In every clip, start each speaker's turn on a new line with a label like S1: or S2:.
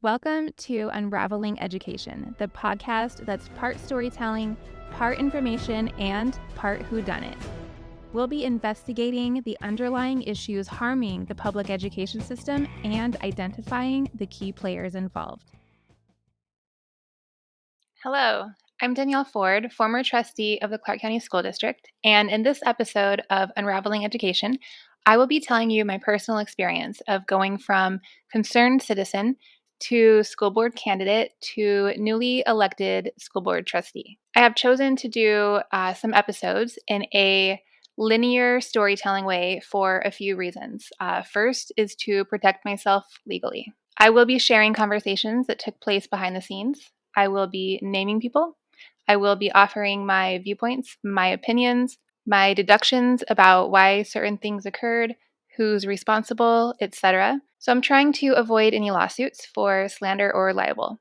S1: Welcome to Unraveling Education, the podcast that's part storytelling, part information, and part whodunit. We'll be investigating the underlying issues harming the public education system and identifying the key players involved. Hello, I'm Danielle Ford, former trustee of the Clark County School District, and in this episode of Unraveling Education, I will be telling you my personal experience of going from concerned citizen to school board candidate to newly elected school board trustee. I have chosen to do some episodes in a linear storytelling way for a few reasons. First is to protect myself legally. I will be sharing conversations that took place behind the scenes. I will be naming people. I will be offering my viewpoints, my opinions, my deductions about why certain things occurred, who's responsible, etc. So I'm trying to avoid any lawsuits for slander or libel.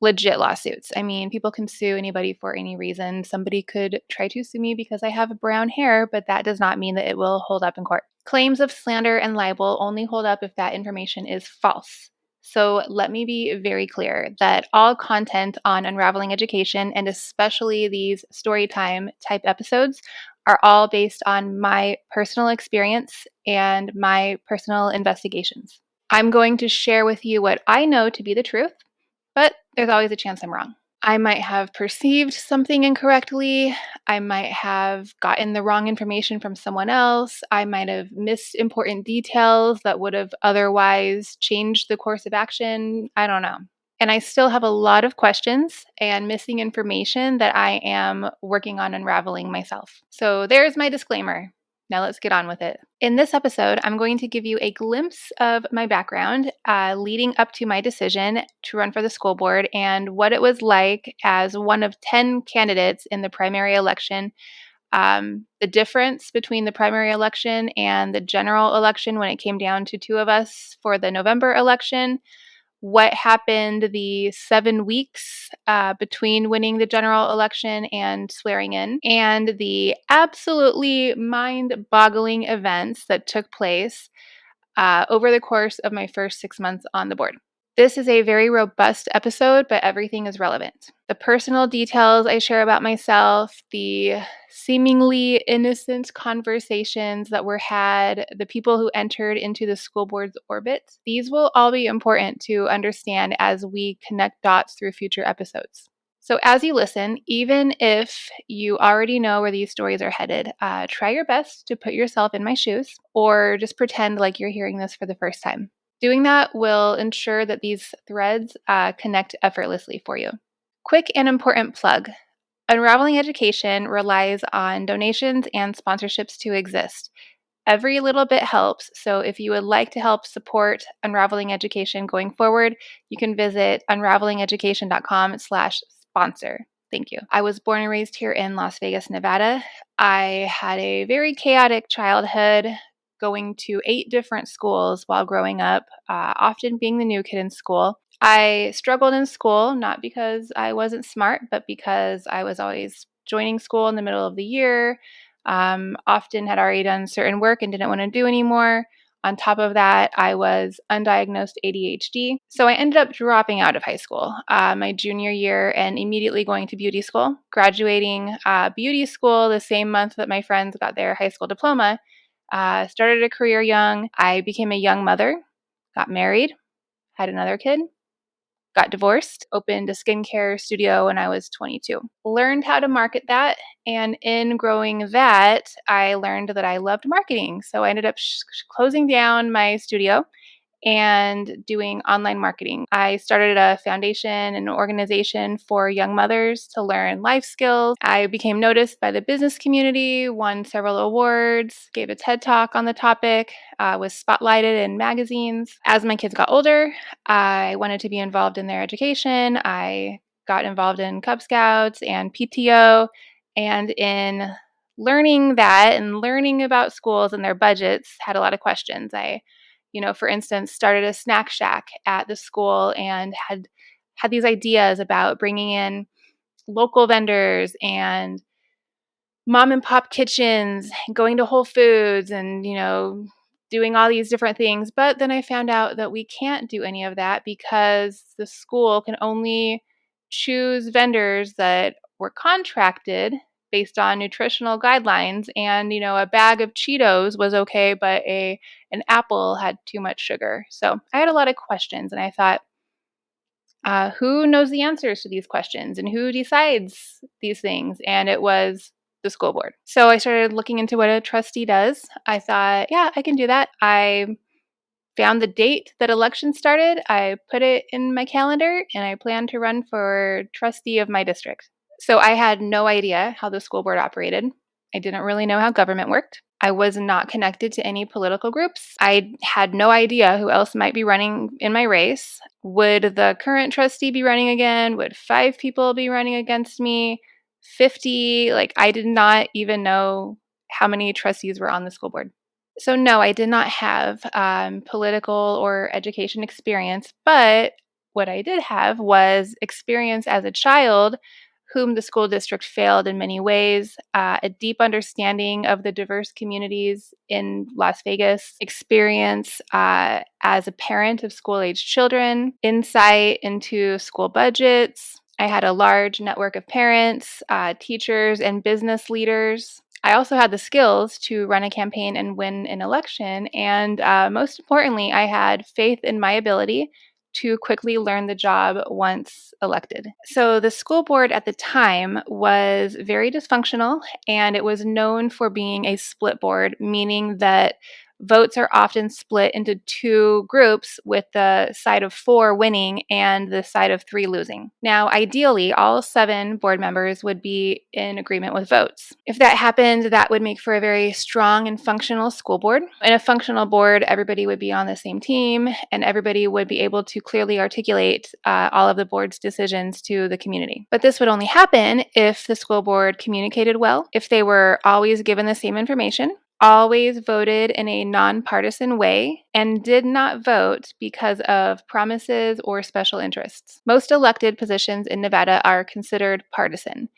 S1: Legit lawsuits. I mean, people can sue anybody for any reason. Somebody could try to sue me because I have brown hair, but that does not mean that it will hold up in court. Claims of slander and libel only hold up if that information is false. So let me be very clear that all content on Unraveling Education, and especially these storytime type episodes, are all based on my personal experience and my personal investigations. I'm going to share with you what I know to be the truth, but there's always a chance I'm wrong. I might have perceived something incorrectly. I might have gotten the wrong information from someone else. I might have missed important details that would have otherwise changed the course of action. I don't know. And I still have a lot of questions and missing information that I am working on unraveling myself. So there's my disclaimer. Now let's get on with it. In this episode, I'm going to give you a glimpse of my background leading up to my decision to run for the school board and what it was like as one of 10 candidates in the primary election. The difference between the primary election and the general election when it came down to two of us for the November election, what happened the 7 weeks between winning the general election and swearing in, and the absolutely mind-boggling events that took place over the course of my first 6 months on the board. This is a very robust episode, but everything is relevant. The personal details I share about myself, the seemingly innocent conversations that were had, the people who entered into the school board's orbit, these will all be important to understand as we connect dots through future episodes. So as you listen, even if you already know where these stories are headed, try your best to put yourself in my shoes or just pretend like you're hearing this for the first time. Doing that will ensure that these threads connect effortlessly for you. Quick and important plug. Unraveling Education relies on donations and sponsorships to exist. Every little bit helps, so if you would like to help support Unraveling Education going forward, you can visit unravelingeducation.com/sponsor. Thank you. I was born and raised here in Las Vegas, Nevada. I had a very chaotic childhood, going to 8 different schools while growing up, often being the new kid in school. I struggled in school, not because I wasn't smart, but because I was always joining school in the middle of the year, often had already done certain work and didn't want to do anymore. On top of that, I was undiagnosed ADHD. So I ended up dropping out of high school my junior year and immediately going to beauty school, graduating beauty school the same month that my friends got their high school diploma. Started a career young. I became a young mother, got married, had another kid, got divorced, opened a skincare studio when I was 22. Learned how to market that, and in growing that, I learned that I loved marketing. So I ended up closing down my studio and doing online marketing. I started a foundation and an organization for young mothers to learn life skills. I became noticed by the business community, won several awards, gave a TED Talk on the topic, was spotlighted in magazines. As my kids got older, I wanted to be involved in their education. I got involved in Cub Scouts and PTO, and in learning that and learning about schools and their budgets, had a lot of questions. For instance, started a snack shack at the school and had these ideas about bringing in local vendors and mom and pop kitchens, going to Whole Foods and, doing all these different things. But then I found out that we can't do any of that because the school can only choose vendors that were contracted based on nutritional guidelines. And, a bag of Cheetos was okay, but an apple had too much sugar. So I had a lot of questions, and I thought, who knows the answers to these questions and who decides these things? And it was the school board. So I started looking into what a trustee does. I thought, yeah, I can do that. I found the date that election started. I put it in my calendar and I plan to run for trustee of my district. So I had no idea how the school board operated. I didn't really know how government worked. I was not connected to any political groups. I had no idea who else might be running in my race. Would the current trustee be running again? Would 5 people be running against me? 50? Like, I did not even know how many trustees were on the school board. So, no, I did not have political or education experience, but what I did have was experience as a child whom the school district failed in many ways, a deep understanding of the diverse communities in Las Vegas, experience as a parent of school-age children, insight into school budgets. I had a large network of parents, teachers, and business leaders. I also had the skills to run a campaign and win an election. And most importantly, I had faith in my ability to quickly learn the job once elected. So the school board at the time was very dysfunctional, and it was known for being a split board, meaning that votes are often split into 2 groups, with the side of 4 winning and the side of 3 losing. Now, ideally, all 7 board members would be in agreement with votes. If that happened, that would make for a very strong and functional school board. In a functional board, everybody would be on the same team, and everybody would be able to clearly articulate all of the board's decisions to the community. But this would only happen if the school board communicated well, if they were always given the same information, always voted in a nonpartisan way, and did not vote because of promises or special interests. Most elected positions in Nevada are considered partisan.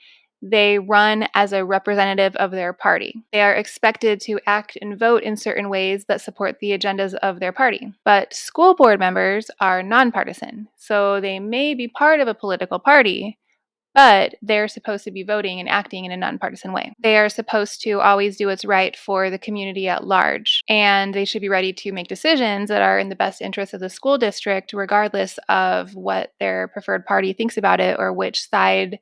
S1: They run as a representative of their party. They are expected to act and vote in certain ways that support the agendas of their party. But school board members are nonpartisan, so they may be part of a political party, but they're supposed to be voting and acting in a nonpartisan way. They are supposed to always do what's right for the community at large, and they should be ready to make decisions that are in the best interest of the school district, regardless of what their preferred party thinks about it or which side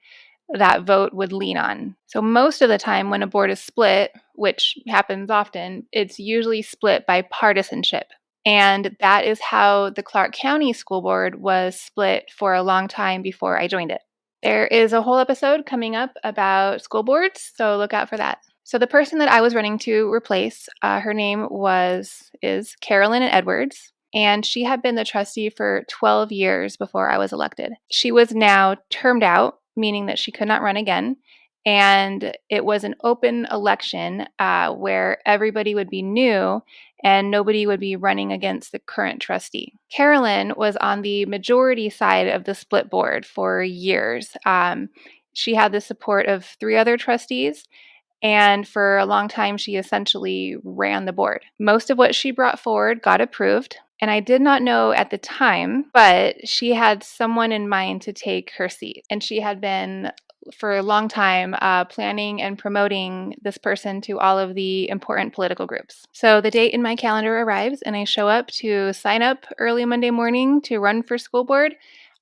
S1: that vote would lean on. So most of the time when a board is split, which happens often, it's usually split by partisanship. And that is how the Clark County School Board was split for a long time before I joined it. There is a whole episode coming up about school boards, so look out for that. So the person that I was running to replace, her name is Carolyn Edwards, and she had been the trustee for 12 years before I was elected. She was now termed out, meaning that she could not run again, and it was an open election where everybody would be new and nobody would be running against the current trustee. Carolyn was on the majority side of the split board for years. She had the support of 3 other trustees, and for a long time, she essentially ran the board. Most of what she brought forward got approved, and I did not know at the time, but she had someone in mind to take her seat. And she had been, for a long time, planning and promoting this person to all of the important political groups. So the date in my calendar arrives, and I show up to sign up early Monday morning to run for school board.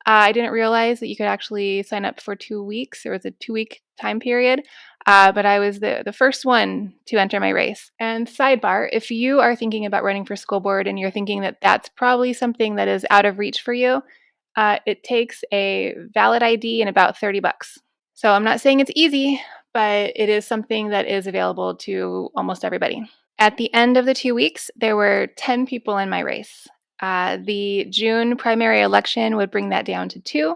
S1: I didn't realize that you could actually sign up for 2 weeks. There was a 2-week time period. But I was the first one to enter my race. And sidebar, if you are thinking about running for school board and you're thinking that that's probably something that is out of reach for you, it takes a valid ID and about $30. So I'm not saying it's easy, but it is something that is available to almost everybody. At the end of the 2 weeks, there were 10 people in my race. The June primary election would bring that down to 2.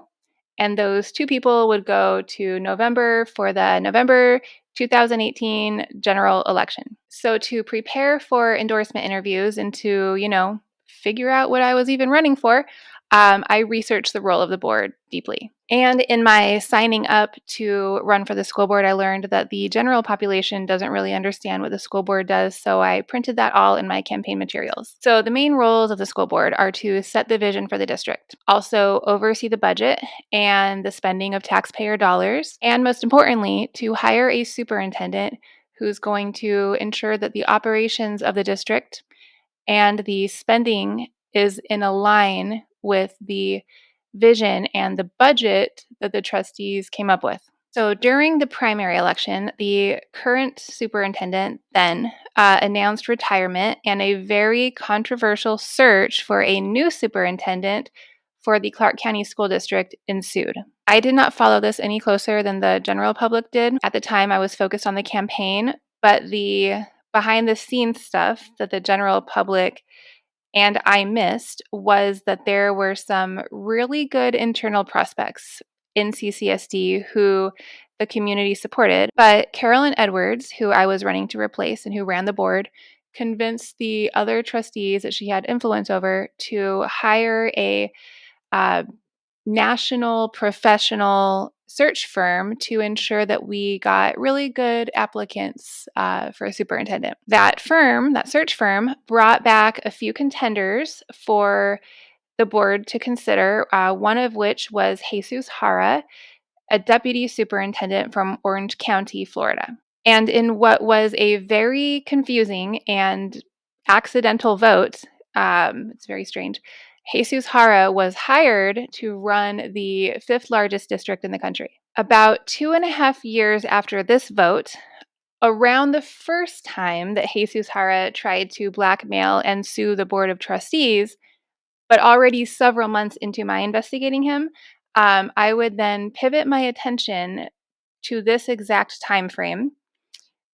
S1: And those 2 people would go to November for the November 2018 general election. So to prepare for endorsement interviews and to, figure out what I was even running for, I researched the role of the board deeply. And in my signing up to run for the school board, I learned that the general population doesn't really understand what the school board does, so I printed that all in my campaign materials. So the main roles of the school board are to set the vision for the district, also oversee the budget and the spending of taxpayer dollars, and most importantly, to hire a superintendent who's going to ensure that the operations of the district and the spending is in a line with the vision and the budget that the trustees came up with. So during the primary election, the current superintendent then announced retirement, and a very controversial search for a new superintendent for the Clark County School District ensued. I did not follow this any closer than the general public did. At the time, I was focused on the campaign, but the behind the scenes stuff that the general public and I missed was that there were some really good internal prospects in CCSD who the community supported. But Carolyn Edwards, who I was running to replace and who ran the board, convinced the other trustees that she had influence over to hire a uh, national professional search firm to ensure that we got really good applicants for a superintendent. That search firm, brought back a few contenders for the board to consider, one of which was Jesus Jara, a deputy superintendent from Orange County, Florida. And in what was a very confusing and accidental vote, it's very strange, Jesus Jara was hired to run the fifth largest district in the country. About 2.5 years after this vote, around the first time that Jesus Jara tried to blackmail and sue the Board of Trustees, but already several months into my investigating him, I would then pivot my attention to this exact time frame,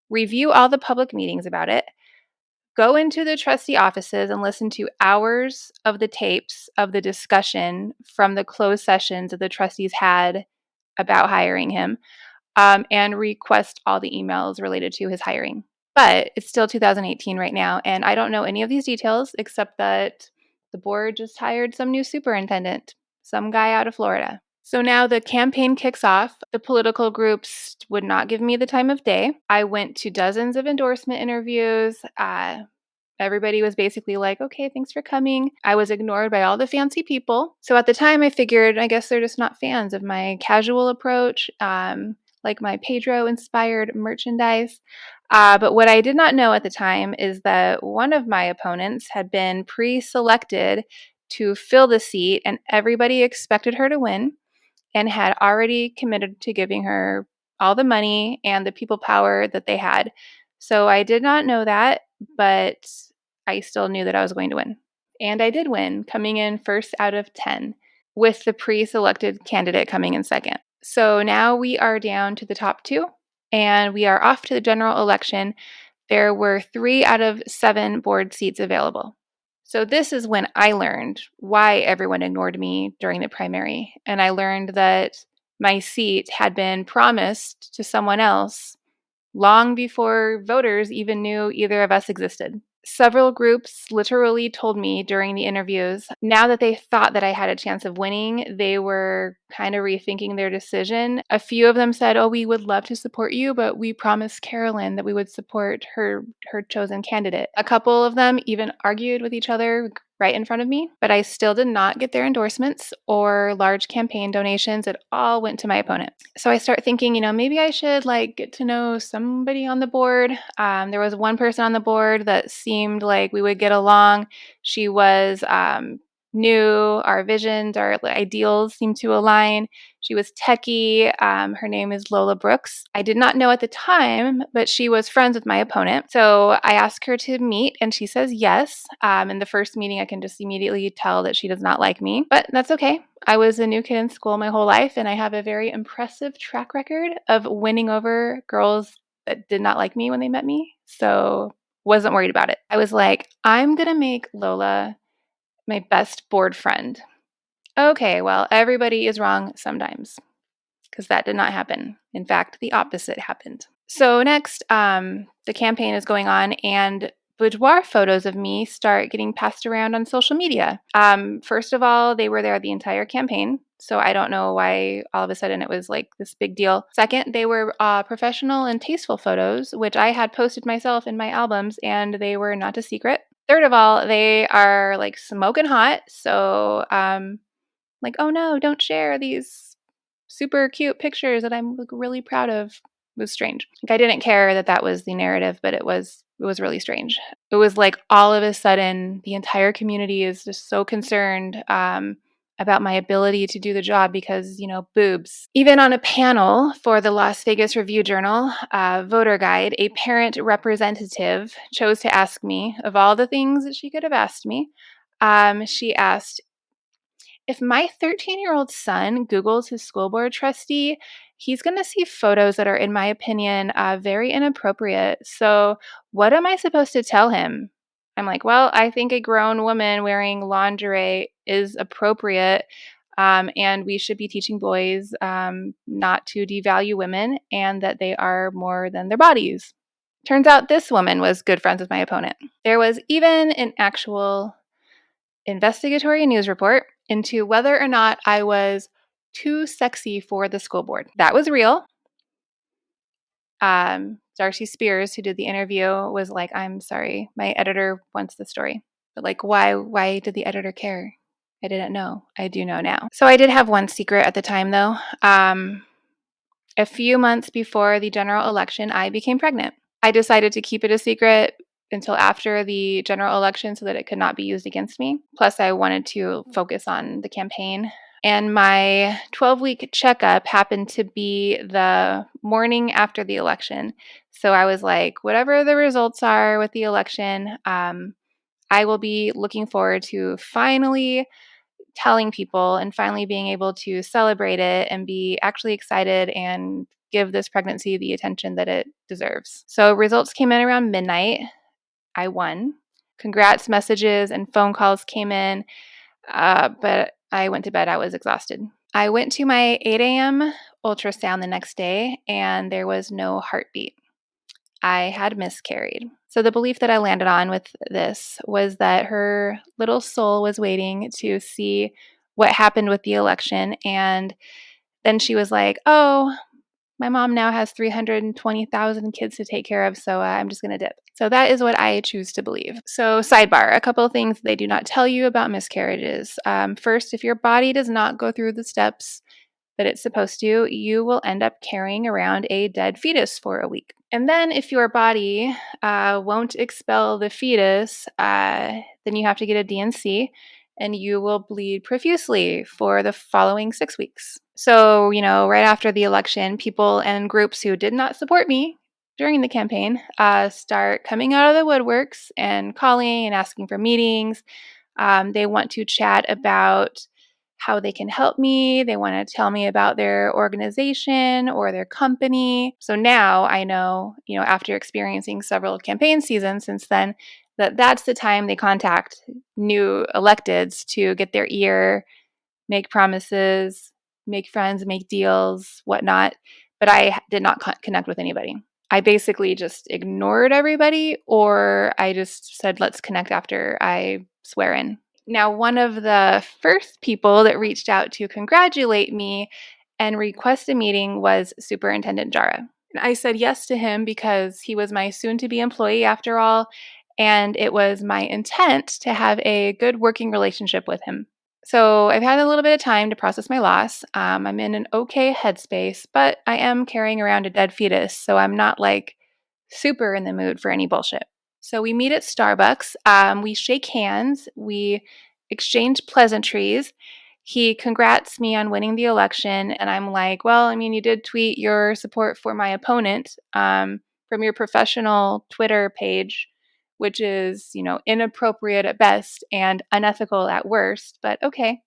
S1: review all the public meetings about it, go into the trustee offices and listen to hours of the tapes of the discussion from the closed sessions that the trustees had about hiring him, and request all the emails related to his hiring. But it's still 2018 right now, and I don't know any of these details except that the board just hired some new superintendent, some guy out of Florida. So now the campaign kicks off. The political groups would not give me the time of day. I went to dozens of endorsement interviews. Everybody was basically like, okay, thanks for coming. I was ignored by all the fancy people. So at the time, I figured, I guess they're just not fans of my casual approach, like my Pedro inspired merchandise. But what I did not know at the time is that one of my opponents had been pre selected to fill the seat, and everybody expected her to win and had already committed to giving her all the money and the people power that they had. So I did not know that, but I still knew that I was going to win. And I did win, coming in first out of 10, with the pre selected candidate coming in second. So now we are down to the top two, and we are off to the general election. There were 3 out of 7 board seats available. So this is when I learned why everyone ignored me during the primary. And I learned that my seat had been promised to someone else long before voters even knew either of us existed. Several groups literally told me during the interviews, now that they thought that I had a chance of winning, they were kind of rethinking their decision. A few of them said, "Oh, we would love to support you, but we promised Carolyn that we would support her chosen candidate." A couple of them even argued with each other right in front of me, but I still did not get their endorsements or large campaign donations. It all went to my opponent. So I start thinking, maybe I should get to know somebody on the board. There was one person on the board that seemed like we would get along. She was new. Our visions, our ideals seemed to align. She was techie. Her name is Lola Brooks. I did not know at the time, but she was friends with my opponent. So I asked her to meet, and she says yes. In the first meeting, I can just immediately tell that she does not like me, but that's okay. I was a new kid in school my whole life, and I have a very impressive track record of winning over girls that did not like me when they met me. So wasn't worried about it. I was like, I'm going to make Lola my best board friend. Okay, well, everybody is wrong sometimes, because that did not happen. In fact, the opposite happened. So next, the campaign is going on, and boudoir photos of me start getting passed around on social media. First of all, they were there the entire campaign, so I don't know why all of a sudden it was like this big deal. Second, they were professional and tasteful photos, which I had posted myself in my albums, and they were not a secret. Third of all, they are like smoking hot, so like, oh no, don't share these super cute pictures that I'm like, really proud of. It was strange. Like, I didn't care that that was the narrative, but it was really strange. It was like all of a sudden the entire community is just so concerned about my ability to do the job because, boobs. Even on a panel for the Las Vegas Review Journal voter guide, a parent representative chose to ask me, of all the things that she could have asked me, she asked, if my 13-year-old son Googles his school board trustee, he's going to see photos that are, in my opinion, very inappropriate. So, what am I supposed to tell him? I'm like, well, I think a grown woman wearing lingerie is appropriate. And we should be teaching boys not to devalue women and that they are more than their bodies. Turns out this woman was good friends with my opponent. There was even an actual investigatory news report into whether or not I was too sexy for the school board. That was real. Darcy Spears, who did the interview, was like, I'm sorry, my editor wants the story. But like, why did the editor care? I didn't know. I do know now. So I did have one secret at the time, though. A few months before the general election, I became pregnant. I decided to keep it a secret until after the general election so that it could not be used against me. Plus, I wanted to focus on the campaign. And my 12-week checkup happened to be the morning after the election. So I was like, whatever the results are with the election, I will be looking forward to finally telling people and finally being able to celebrate it and be actually excited and give this pregnancy the attention that it deserves. So results came in around midnight. I won. Congrats messages and phone calls came in, but I went to bed. I was exhausted. I went to my 8 a.m. ultrasound the next day, and there was no heartbeat. I had miscarried. So the belief that I landed on with this was that her little soul was waiting to see what happened with the election. And then she was like, oh, my mom now has 320,000 kids to take care of, so I'm just going to dip. So that is what I choose to believe. So sidebar, a couple of things they do not tell you about miscarriages. First, if your body does not go through the steps that it's supposed to, you will end up carrying around a dead fetus for a week. And then if your body won't expel the fetus, then you have to get a D&C and you will bleed profusely for the following 6 weeks. So, right after the election, people and groups who did not support me during the campaign start coming out of the woodworks and calling and asking for meetings. They want to chat about how they can help me. They want to tell me about their organization or their company. So now I know, after experiencing several campaign seasons since then, that that's the time they contact new electeds to get their ear, make promises, make friends, make deals, whatnot. But I did not connect with anybody. I basically just ignored everybody, or I just said, let's connect after I swear in. Now, one of the first people that reached out to congratulate me and request a meeting was Superintendent Jara. And I said yes to him because he was my soon-to-be employee after all, and it was my intent to have a good working relationship with him. So I've had a little bit of time to process my loss. I'm in an okay headspace, but I am carrying around a dead fetus, so I'm not like super in the mood for any bullshit. So we meet at Starbucks. We shake hands. We exchange pleasantries. He congrats me on winning the election. And I'm like, well, you did tweet your support for my opponent from your professional Twitter page, which is, inappropriate at best and unethical at worst. But okay.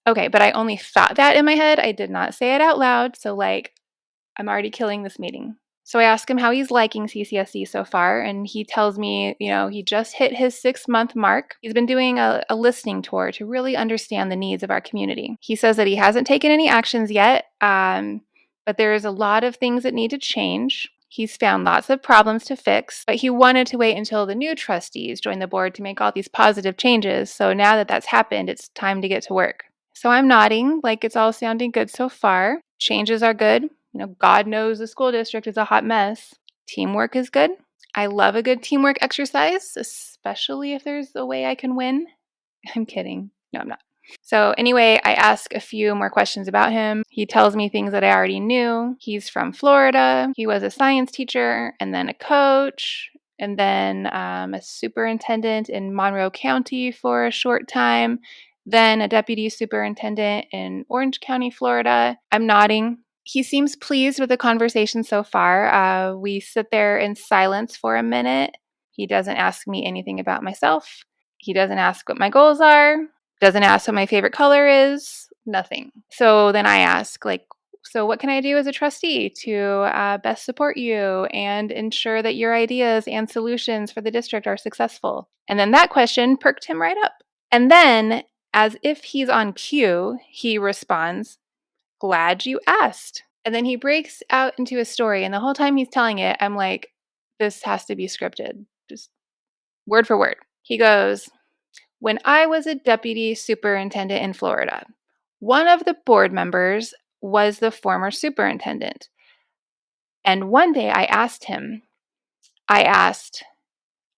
S1: Okay, but I only thought that in my head. I did not say it out loud. So, I'm already killing this meeting. So I ask him how he's liking CCSC so far, and he tells me, he just hit his 6-month mark. He's been doing a listening tour to really understand the needs of our community. He says that he hasn't taken any actions yet, but there's a lot of things that need to change. He's found lots of problems to fix, but he wanted to wait until the new trustees joined the board to make all these positive changes. So now that that's happened, it's time to get to work. So I'm nodding like it's all sounding good so far. Changes are good. God knows the school district is a hot mess. Teamwork is good. I love a good teamwork exercise, especially if there's a way I can win. I'm kidding. No, I'm not. So anyway, I ask a few more questions about him. He tells me things that I already knew. He's from Florida. He was a science teacher and then a coach and then a superintendent in Monroe County for a short time, then a deputy superintendent in Orange County, Florida. I'm nodding. He seems pleased with the conversation so far. We sit there in silence for a minute. He doesn't ask me anything about myself. He doesn't ask what my goals are. Doesn't ask what my favorite color is. Nothing. So then I ask, so what can I do as a trustee to best support you and ensure that your ideas and solutions for the district are successful? And then that question perked him right up. And then, as if he's on cue, he responds, "Glad you asked." And then he breaks out into a story. And the whole time he's telling it, I'm like, this has to be scripted, just word for word. He goes, "When I was a deputy superintendent in Florida, one of the board members was the former superintendent. And one day I asked,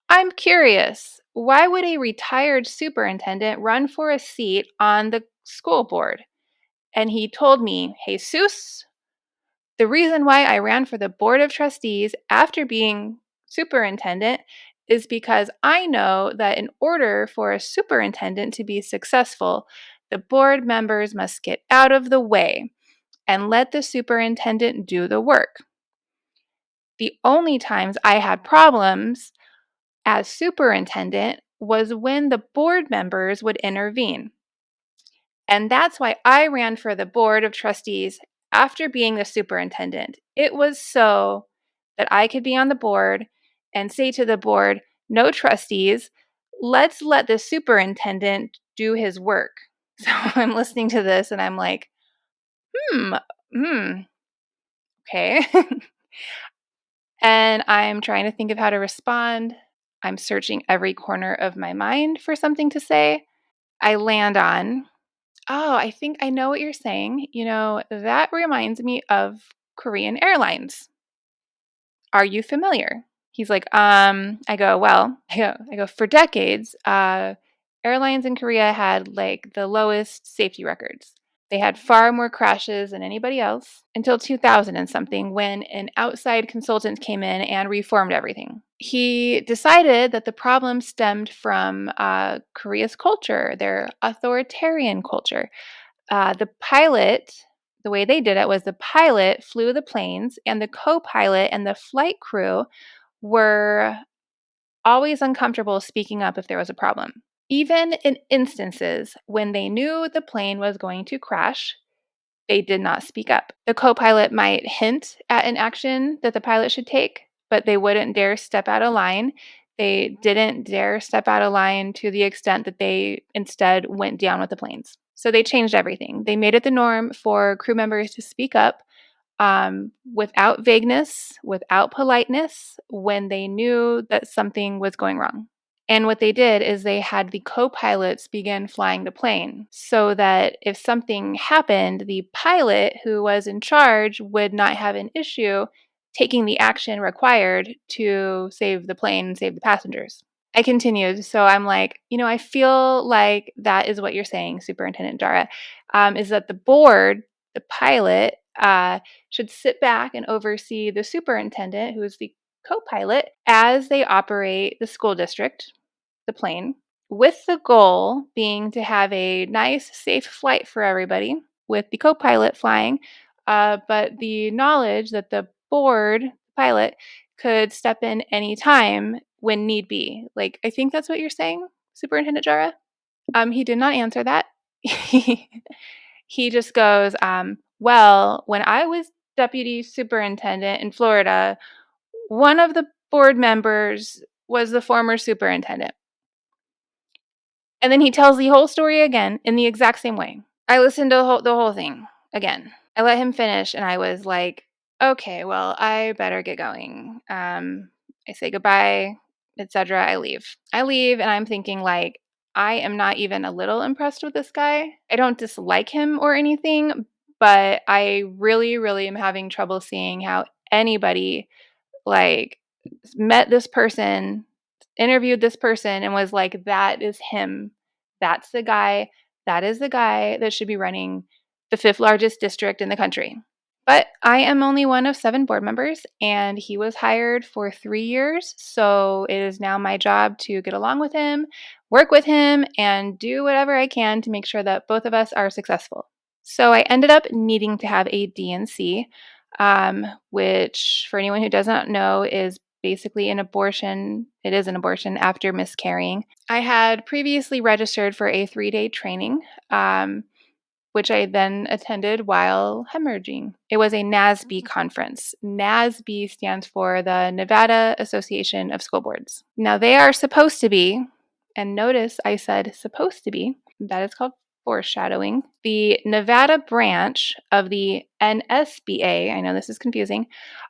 S1: I'm curious, why would a retired superintendent run for a seat on the school board? And he told me, Jesus, the reason why I ran for the board of trustees after being superintendent is because I know that in order for a superintendent to be successful, the board members must get out of the way and let the superintendent do the work. The only times I had problems as superintendent was when the board members would intervene. And that's why I ran for the board of trustees after being the superintendent. It was so that I could be on the board and say to the board, no trustees, let's let the superintendent do his work." So I'm listening to this and I'm like, hmm, okay. And I'm trying to think of how to respond. I'm searching every corner of my mind for something to say. I land on, "Oh, I think I know what you're saying. That reminds me of Korean Airlines. Are you familiar?" He's like, I go, "Well," I go, "For decades, airlines in Korea had like the lowest safety records. They had far more crashes than anybody else until 2000 and something when an outside consultant came in and reformed everything. He decided that the problem stemmed from Korea's culture, their authoritarian culture. The way they did it was the pilot flew the planes, and the co pilot and the flight crew were always uncomfortable speaking up if there was a problem. Even in instances when they knew the plane was going to crash, they did not speak up. The co pilot might hint at an action that the pilot should take, but they wouldn't dare step out of line. They didn't dare step out of line to the extent that they instead went down with the planes. So they changed everything. They made it the norm for crew members to speak up without vagueness, without politeness, when they knew that something was going wrong. And what they did is they had the co-pilots begin flying the plane so that if something happened, the pilot who was in charge would not have an issue taking the action required to save the plane and save the passengers. I continued. So I'm like, I feel like that is what you're saying, Superintendent Jara, is that the board, the pilot, should sit back and oversee the superintendent, who is the co-pilot, as they operate the school district, the plane, with the goal being to have a nice, safe flight for everybody with the co-pilot flying, but the knowledge that the board pilot could step in anytime when need be. Like, I think that's what you're saying, Superintendent Jara? He did not answer that. He just goes, well, when I was deputy superintendent in Florida, one of the board members was the former superintendent. And then he tells the whole story again in the exact same way. I listened to the whole thing again. I let him finish and I was like, okay, well, I better get going. I say goodbye, etc. I leave. I leave, and I'm thinking, like, I am not even a little impressed with this guy. I don't dislike him or anything, but I really, really am having trouble seeing how anybody, like, met this person, interviewed this person, and was like, that is him. That's the guy. That is the guy that should be running the fifth largest district in the country. But I am only one of 7 board members, and he was hired for 3 years. So it is now my job to get along with him, work with him, and do whatever I can to make sure that both of us are successful. So I ended up needing to have a DNC, which, for anyone who doesn't know, is basically an abortion. It is an abortion after miscarrying. I had previously registered for a 3-day training, which I then attended while hemorrhaging. It was a NASB conference. NASB stands for the Nevada Association of School Boards. Now, they are supposed to be, and notice I said supposed to be, that is called foreshadowing, the Nevada branch of the NSBA. I know this is confusing.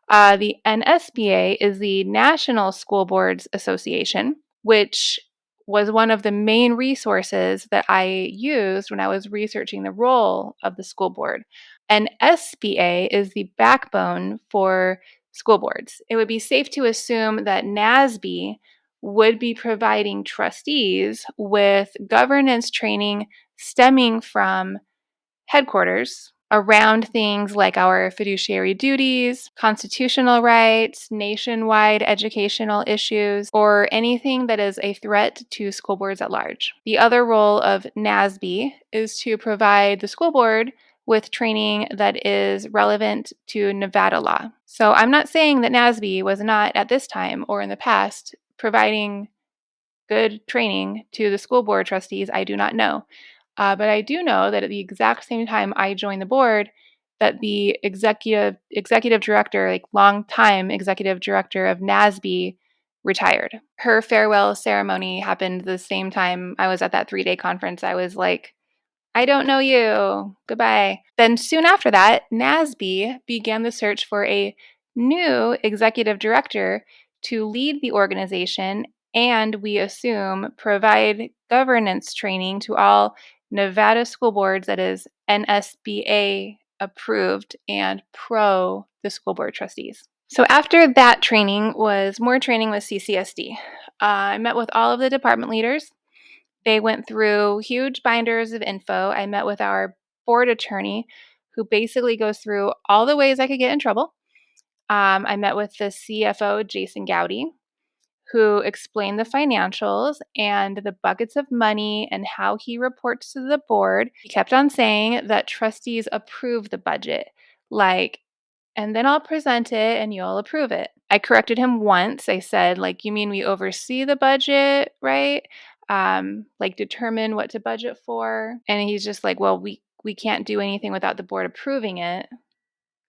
S1: The NSBA is the National School Boards Association, which was one of the main resources that I used when I was researching the role of the school board. And SBA is the backbone for school boards. It would be safe to assume that NASB would be providing trustees with governance training stemming from headquarters around things like our fiduciary duties, constitutional rights, nationwide educational issues, or anything that is a threat to school boards at large. The other role of NASB is to provide the school board with training that is relevant to Nevada law. So I'm not saying that NASB was not at this time or in the past providing good training to the school board trustees. I do not know. But I do know that at the exact same time I joined the board, that the executive director, like longtime executive director of NASB, retired. Her farewell ceremony happened the same time I was at that 3-day conference. I was like, I don't know you. Goodbye. Then soon after that, NASB began the search for a new executive director to lead the organization and, we assume, provide governance training to all Nevada school boards that is NSBA approved and pro the school board trustees. So after that training was more training with CCSD. I met with all of the department leaders. They went through huge binders of info. I met with our board attorney, who basically goes through all the ways I could get in trouble. I met with the CFO, Jason Gowdy, who explained the financials and the buckets of money and how he reports to the board. He kept on saying that trustees approve the budget, like, and then I'll present it and you'll approve it. I corrected him once. I said, like, you mean we oversee the budget, right? Like determine what to budget for. And he's just like, well, we can't do anything without the board approving it.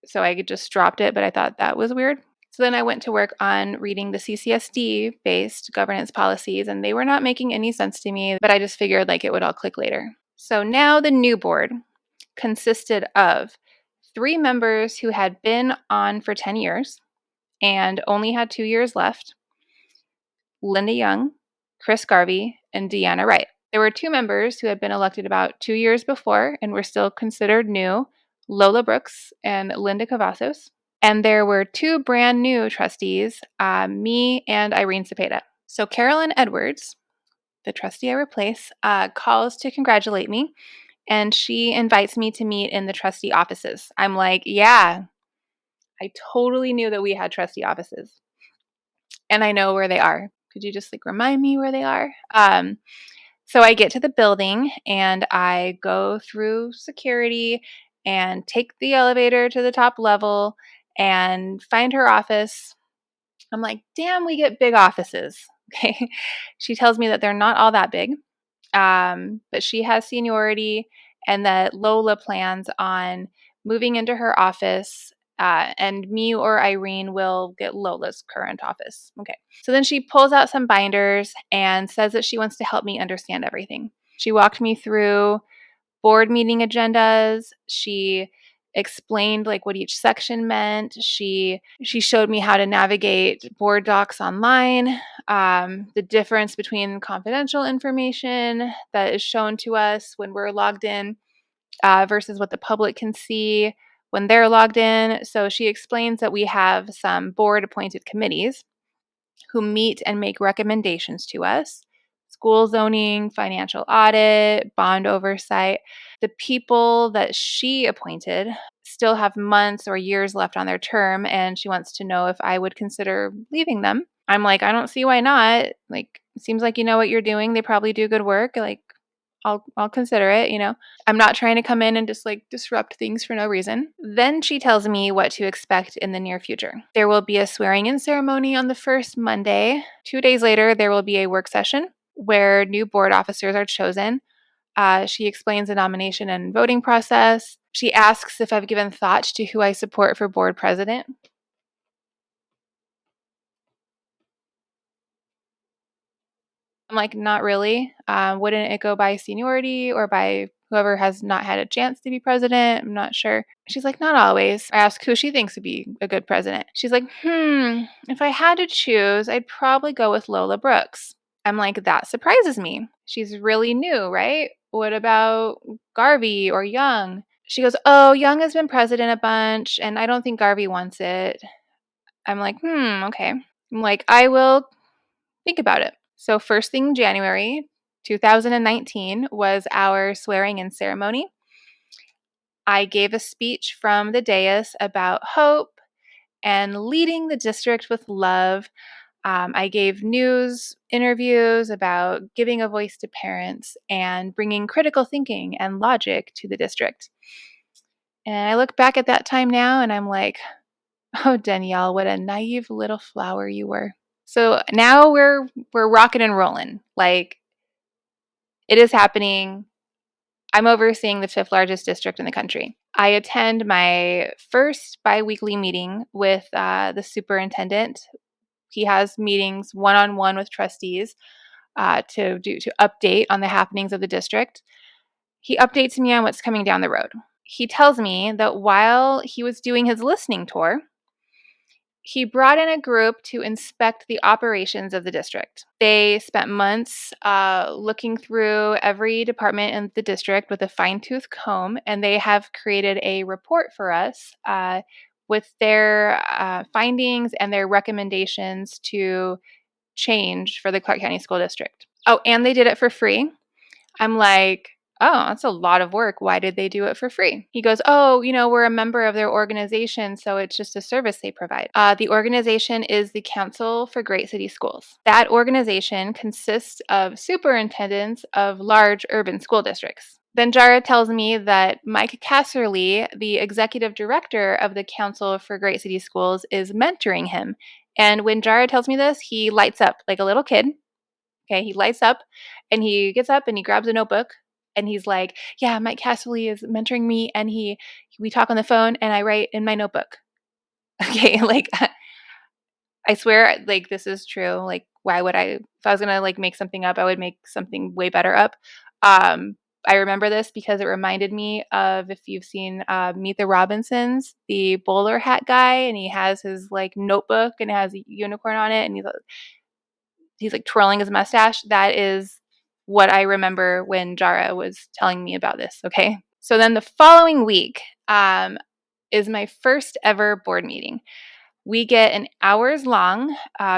S1: So I just dropped it, but I thought that was weird. So then I went to work on reading the CCSD based governance policies, and they were not making any sense to me, but I just figured like it would all click later. So now the new board consisted of 3 members who had been on for 10 years and only had 2 years left: Linda Young, Chris Garvey, and Deanna Wright. There were 2 members who had been elected about 2 years before and were still considered new: Lola Brooks and Linda Cavazos. And there were 2 brand new trustees, me and Irene Cepeda. So Carolyn Edwards, the trustee I replace, calls to congratulate me, and she invites me to meet in the trustee offices. I'm like, yeah, I totally knew that we had trustee offices, and I know where they are. Could you just like remind me where they are? So I get to the building and I go through security and take the elevator to the top level and find her office. I'm like, damn, we get big offices. Okay. She tells me that they're not all that big, but she has seniority and that Lola plans on moving into her office, and me or Irene will get Lola's current office. Okay. So then she pulls out some binders and says that she wants to help me understand everything. She walked me through board meeting agendas. She explained like what each section meant. She showed me how to navigate board docs online, the difference between confidential information that is shown to us when we're logged in versus what the public can see when they're logged in. So she explains that we have some board appointed committees who meet and make recommendations to us: school zoning, financial audit, bond oversight. The people that she appointed still have months or years left on their term, and she wants to know if I would consider leaving them. I'm like, I don't see why not. Like, it seems like you know what you're doing. They probably do good work. Like, I'll consider it. I'm not trying to come in and just like disrupt things for no reason. Then she tells me what to expect in the near future. There will be a swearing in ceremony on the first Monday. 2 days later, there will be a work session where new board officers are chosen. She explains the nomination and voting process. She asks if I've given thought to who I support for board president. I'm like, not really. Wouldn't it go by seniority or by whoever has not had a chance to be president? I'm not sure. She's like, not always. I ask who she thinks would be a good president. She's like, if I had to choose, I'd probably go with Lola Brooks. I'm like, that surprises me. She's really new, right? What about Garvey or Young? She goes, oh, Young has been president a bunch, and I don't think Garvey wants it. I'm like, okay. I'm like, I will think about it. So, first thing January 2019 was our swearing in ceremony. I gave a speech from the dais about hope and leading the district with love. I gave news interviews about giving a voice to parents and bringing critical thinking and logic to the district. And I look back at that time now and I'm like, oh, Danielle, what a naive little flower you were. So now we're rocking and rolling. Like, it is happening. I'm overseeing the fifth largest district in the country. I attend my first biweekly meeting with the superintendent. He has meetings one-on-one with trustees to update on the happenings of the district. He updates me on what's coming down the road. He tells me that while he was doing his listening tour, he brought in a group to inspect the operations of the district. They spent months looking through every department in the district with a fine-tooth comb, and they have created a report for us with their findings and their recommendations to change for the Clark County School District. Oh, and they did it for free. I'm like, oh, that's a lot of work. Why did they do it for free? He goes, oh, we're a member of their organization, so it's just a service they provide. The organization is the Council for Great City Schools. That organization consists of superintendents of large urban school districts. Then Jara tells me that Mike Casserly, the executive director of the Council for Great City Schools, is mentoring him. And when Jara tells me this, he lights up like a little kid. Okay, he lights up and he gets up and he grabs a notebook and he's like, yeah, Mike Casserly is mentoring me, and we talk on the phone and I write in my notebook. Okay, like I swear, like, this is true. Like, why would if I was gonna like make something up, I would make something way better up. I remember this because it reminded me of, if you've seen Meet the Robinsons, the bowler hat guy, and he has his like notebook and it has a unicorn on it, and he's like twirling his mustache. That is what I remember when Jara was telling me about this. Okay. So then the following week is my first ever board meeting. We get an hours long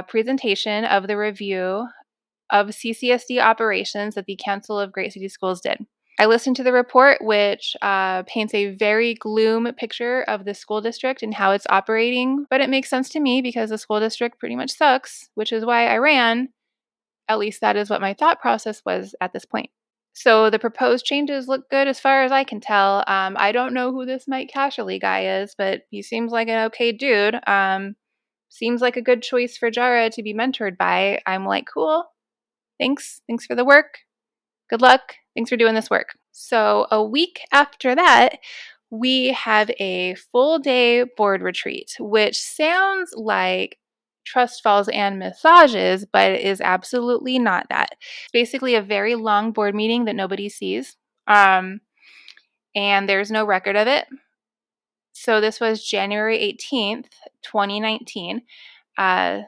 S1: presentation of the review of CCSD operations that the Council of Great City Schools did. I listened to the report, which paints a very gloom picture of the school district and how it's operating, but it makes sense to me because the school district pretty much sucks, which is why I ran. At least that is what my thought process was at this point. So the proposed changes look good as far as I can tell. I don't know who this Mike Casserly guy is, but he seems like an okay dude. Seems like a good choice for Jara to be mentored by. I'm like, cool. Thanks. Thanks for the work. Good luck. Thanks for doing this work. So a week after that, we have a full day board retreat, which sounds like trust falls and massages, but it is absolutely not that. It's basically a very long board meeting that nobody sees, and there's no record of it. So this was January 18th, 2019. Uh,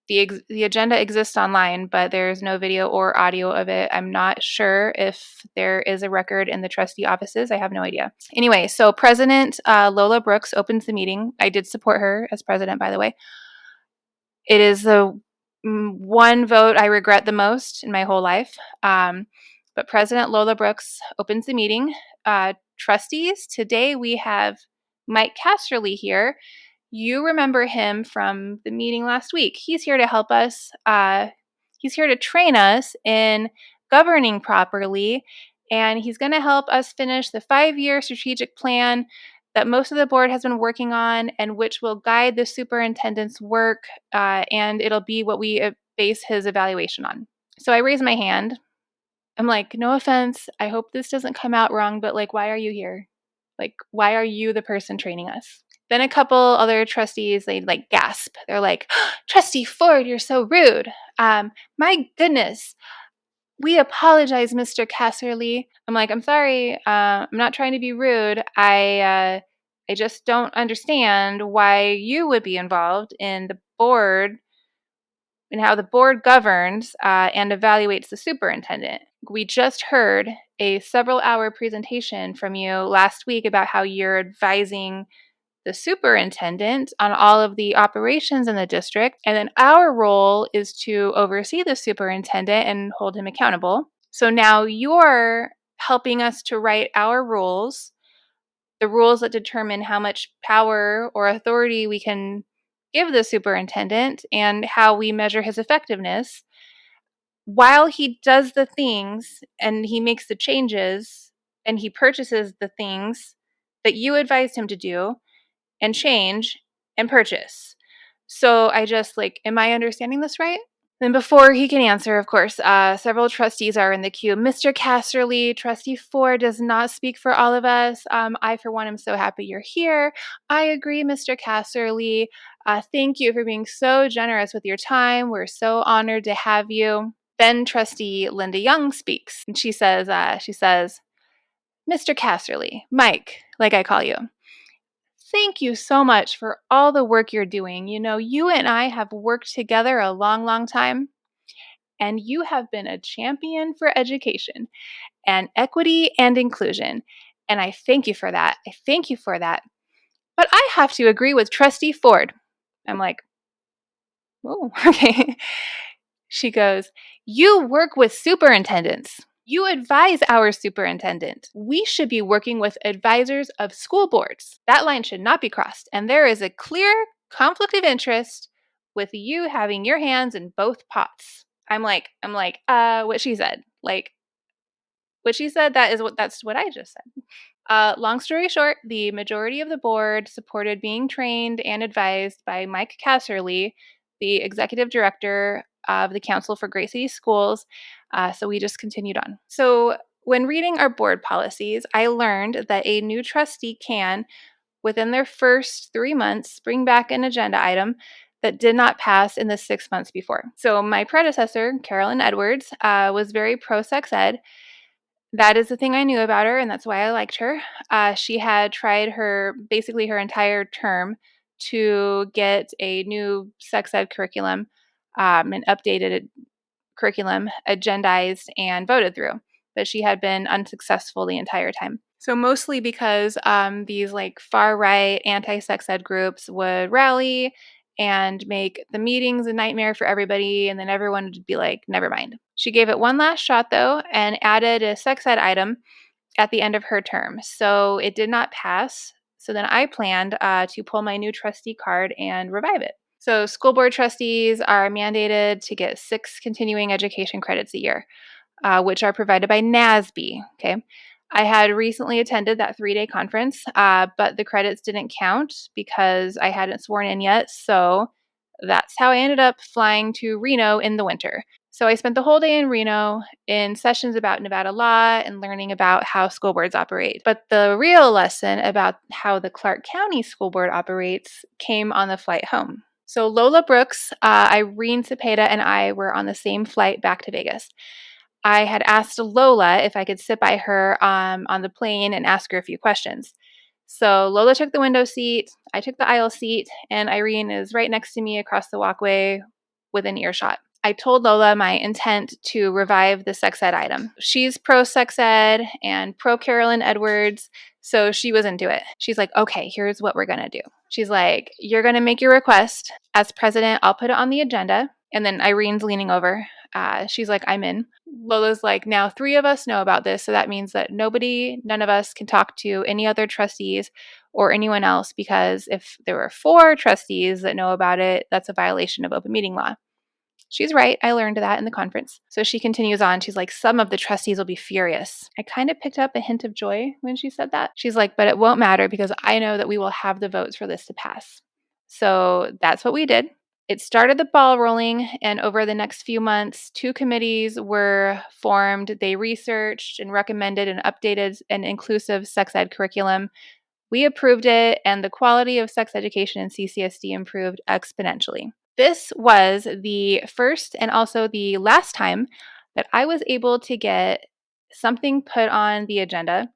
S1: the agenda exists online, but there's no video or audio of it. I'm not sure if there is a record in the trustee offices. I have no idea. Anyway, so President Lola Brooks opens the meeting. I did support her as president, by the way. It is the one vote I regret the most in my whole life. But President Lola Brooks opens the meeting. Trustees, today we have Mike Casterly here. You remember him from the meeting last week. He's here to help us. He's here to train us in governing properly, and he's going to help us finish the 5-year strategic plan that most of the board has been working on and which will guide the superintendent's work, and it'll be what we base his evaluation on. So I raise my hand. I'm like, no offense. I hope this doesn't come out wrong, but like, why are you here? Like, why are you the person training us? Then a couple other trustees, they like gasp. They're like, Trustee Ford, you're so rude. My goodness. We apologize, Mr. Casserly. I'm like, I'm sorry. I'm not trying to be rude. I just don't understand why you would be involved in the board and how the board governs and evaluates the superintendent. We just heard a several-hour presentation from you last week about how you're advising the superintendent on all of the operations in the district. And then our role is to oversee the superintendent and hold him accountable. So now you're helping us to write our rules, the rules that determine how much power or authority we can give the superintendent and how we measure his effectiveness while he does the things and he makes the changes and he purchases the things that you advised him to do and change and purchase. So I just like, am I understanding this right? Then before he can answer, of course, several trustees are in the queue. Mr. Casterly, Trustee Ford does not speak for all of us. I, for one, am so happy you're here. I agree, Mr. Casterly. Thank you for being so generous with your time. We're so honored to have you. Then Trustee Linda Young speaks, and she says, Mr. Casterly, Mike, like I call you. Thank you so much for all the work you're doing. You know, you and I have worked together a long, long time, and you have been a champion for education and equity and inclusion. And I thank you for that. I thank you for that. But I have to agree with Trustee Ford. I'm like, oh, okay. She goes, you work with superintendents. You advise our superintendent. We should be working with advisors of school boards. That line should not be crossed. And there is a clear conflict of interest with you having your hands in both pots. I'm like, what she said. Like, what she said, that's what I just said. Long story short, the majority of the board supported being trained and advised by Mike Casserly, the executive director of the Council for Great City Schools. So we just continued on. So when reading our board policies, I learned that a new trustee can, within their first 3 months, bring back an agenda item that did not pass in the 6 months before. So my predecessor, Carolyn Edwards, was very pro-sex ed. That is the thing I knew about her, and that's why I liked her. She had tried basically her entire term to get a new sex ed curriculum, an updated curriculum, agendized and voted through, but she had been unsuccessful the entire time. So mostly because these like far right anti-sex ed groups would rally and make the meetings a nightmare for everybody, and then everyone would be like, never mind. She gave it one last shot though and added a sex ed item at the end of her term. So it did not pass. So then I planned to pull my new trustee card and revive it. So school board trustees are mandated to get 6 continuing education credits a year, which are provided by NASB. Okay. I had recently attended that 3-day conference, but the credits didn't count because I hadn't sworn in yet. So that's how I ended up flying to Reno in the winter. So I spent the whole day in Reno in sessions about Nevada law and learning about how school boards operate. But the real lesson about how the Clark County School Board operates came on the flight home. So Lola Brooks, Irene Cepeda, and I were on the same flight back to Vegas. I had asked Lola if I could sit by her on the plane and ask her a few questions. So Lola took the window seat, I took the aisle seat, and Irene is right next to me across the walkway within earshot. I told Lola my intent to revive the sex ed item. She's pro sex ed and pro Carolyn Edwards, so she was into it. She's like, okay, here's what we're going to do. She's like, you're going to make your request. As president, I'll put it on the agenda. And then Irene's leaning over. She's like, I'm in. Lola's like, now 3 of us know about this. So that means that none of us can talk to any other trustees or anyone else, because if there were 4 trustees that know about it, that's a violation of open meeting law. She's right. I learned that in the conference. So she continues on. She's like, some of the trustees will be furious. I kind of picked up a hint of joy when she said that. She's like, but it won't matter because I know that we will have the votes for this to pass. So that's what we did. It started the ball rolling, and over the next few months, 2 committees were formed. They researched and recommended an updated and inclusive sex ed curriculum. We approved it, and the quality of sex education in CCSD improved exponentially. This was the first and also the last time that I was able to get something put on the agenda,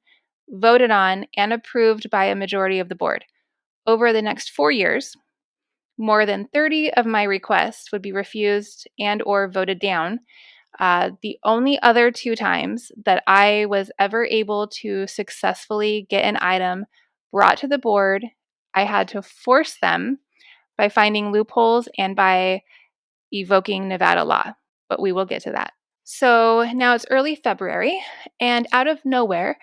S1: voted on, and approved by a majority of the board. Over the next 4 years, more than 30 of my requests would be refused and or voted down. The only other 2 times that I was ever able to successfully get an item brought to the board, I had to force them by finding loopholes and by evoking Nevada law, but we will get to that. So now it's early February, and out of nowhere,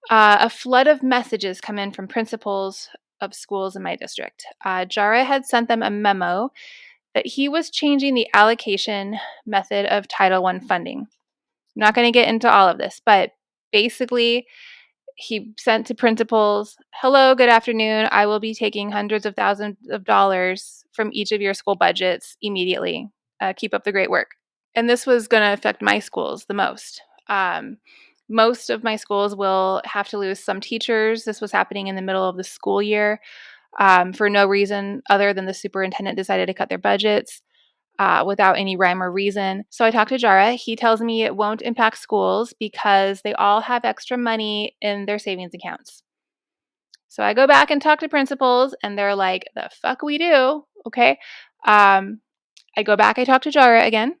S1: a flood of messages come in from principals of schools in my district. Jara had sent them a memo that he was changing the allocation method of Title I funding. I'm not going to get into all of this, but basically, he sent to principals, hello, good afternoon. I will be taking hundreds of thousands of dollars from each of your school budgets immediately. Keep up the great work. And this was going to affect my schools the most. Most of my schools will have to lose some teachers. This was happening in the middle of the school year for no reason other than the superintendent decided to cut their budgets. Without any rhyme or reason. So I talked to Jara. He tells me it won't impact schools because they all have extra money in their savings accounts. So I go back and talk to principals, and they're like, the fuck we do, okay? I go back, I talk to Jara again.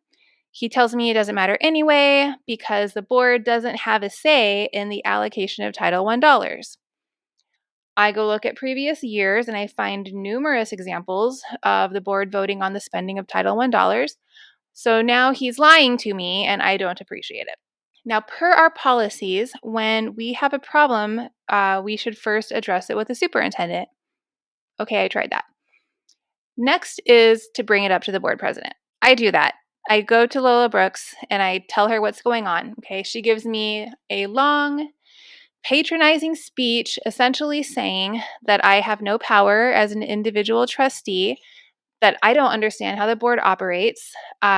S1: He tells me it doesn't matter anyway because the board doesn't have a say in the allocation of Title I dollars. I go look at previous years and I find numerous examples of the board voting on the spending of Title I dollars. So now he's lying to me and I don't appreciate it. Now, per our policies, when we have a problem, we should first address it with the superintendent. Okay, I tried that. Next is to bring it up to the board president. I do that. I go to Lola Brooks and I tell her what's going on. Okay, she gives me a long, patronizing speech essentially saying that I have no power as an individual trustee, that I don't understand how the board operates.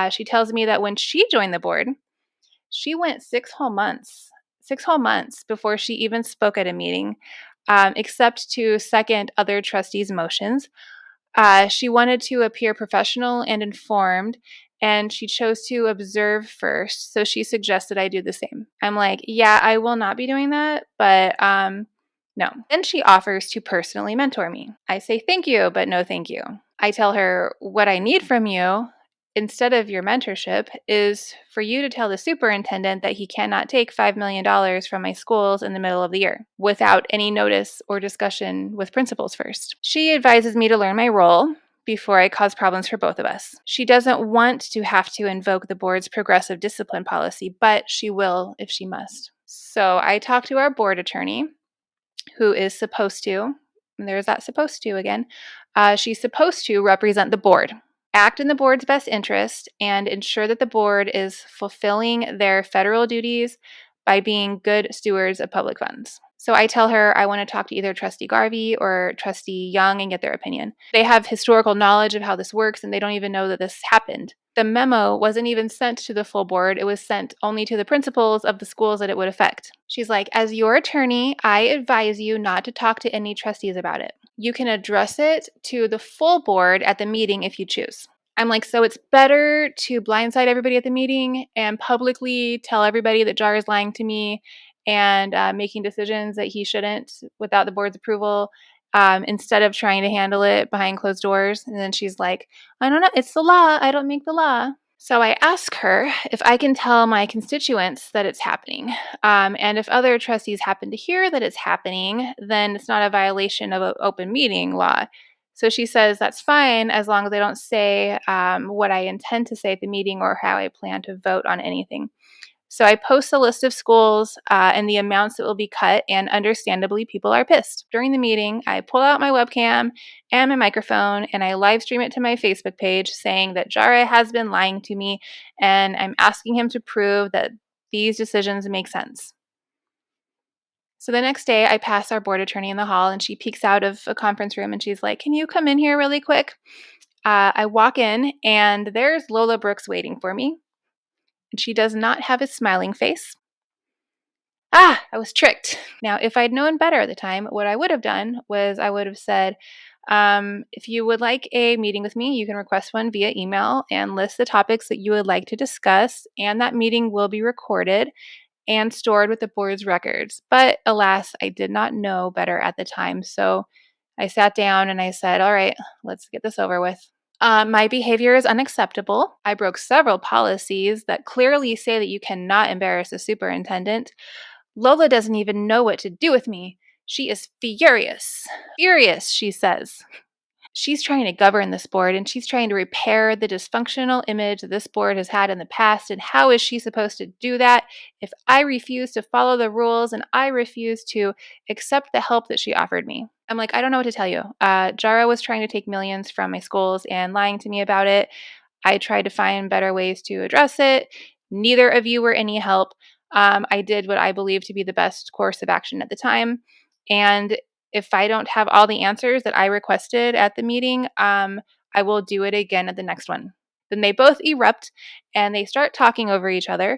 S1: She tells me that when she joined the board, she went 6 whole months before she even spoke at a meeting, except to second other trustees' motions. She wanted to appear professional and informed, and she chose to observe first. So she suggested I do the same. I'm like, yeah, I will not be doing that, but no. Then she offers to personally mentor me. I say thank you, but no thank you. I tell her what I need from you instead of your mentorship is for you to tell the superintendent that he cannot take $5 million from my schools in the middle of the year without any notice or discussion with principals first. She advises me to learn my role before I cause problems for both of us. She doesn't want to have to invoke the board's progressive discipline policy, but she will if she must. So I talk to our board attorney, who is supposed to, and there's that supposed to again, she's supposed to represent the board, act in the board's best interest, and ensure that the board is fulfilling their federal duties by being good stewards of public funds. So I tell her I want to talk to either Trustee Garvey or Trustee Young and get their opinion. They have historical knowledge of how this works, and they don't even know that this happened. The memo wasn't even sent to the full board. It was sent only to the principals of the schools that it would affect. She's like, as your attorney, I advise you not to talk to any trustees about it. You can address it to the full board at the meeting if you choose. I'm like, so it's better to blindside everybody at the meeting and publicly tell everybody that Jara is lying to me and making decisions that he shouldn't without the board's approval, instead of trying to handle it behind closed doors. And then she's like, I don't know, it's the law. I don't make the law. So I ask her if I can tell my constituents that it's happening. And if other trustees happen to hear that it's happening, then it's not a violation of an open meeting law. So she says that's fine as long as I don't say what I intend to say at the meeting or how I plan to vote on anything. So I post a list of schools and the amounts that will be cut, and understandably, people are pissed. During the meeting, I pull out my webcam and my microphone, and I live stream it to my Facebook page saying that Jara has been lying to me, and I'm asking him to prove that these decisions make sense. So the next day, I pass our board attorney in the hall, and she peeks out of a conference room, and she's like, "Can you come in here really quick?" I walk in, and there's Lola Brooks waiting for me, and she does not have a smiling face. I was tricked. Now, if I'd known better at the time, what I would have done was I would have said, if you would like a meeting with me, you can request one via email and list the topics that you would like to discuss, and that meeting will be recorded and stored with the board's records. But alas, I did not know better at the time. So I sat down and I said, all right, let's get this over with. My behavior is unacceptable. I broke several policies that clearly say that you cannot embarrass a superintendent. Lola doesn't even know what to do with me. She is furious. Furious, she says. She's trying to govern this board, and she's trying to repair the dysfunctional image that this board has had in the past. And how is she supposed to do that if I refuse to follow the rules and I refuse to accept the help that she offered me? I'm like, I don't know what to tell you. Jara was trying to take millions from my schools and lying to me about it. I tried to find better ways to address it. Neither of you were any help. I did what I believe to be the best course of action at the time. And if I don't have all the answers that I requested at the meeting, I will do it again at the next one. Then they both erupt and they start talking over each other.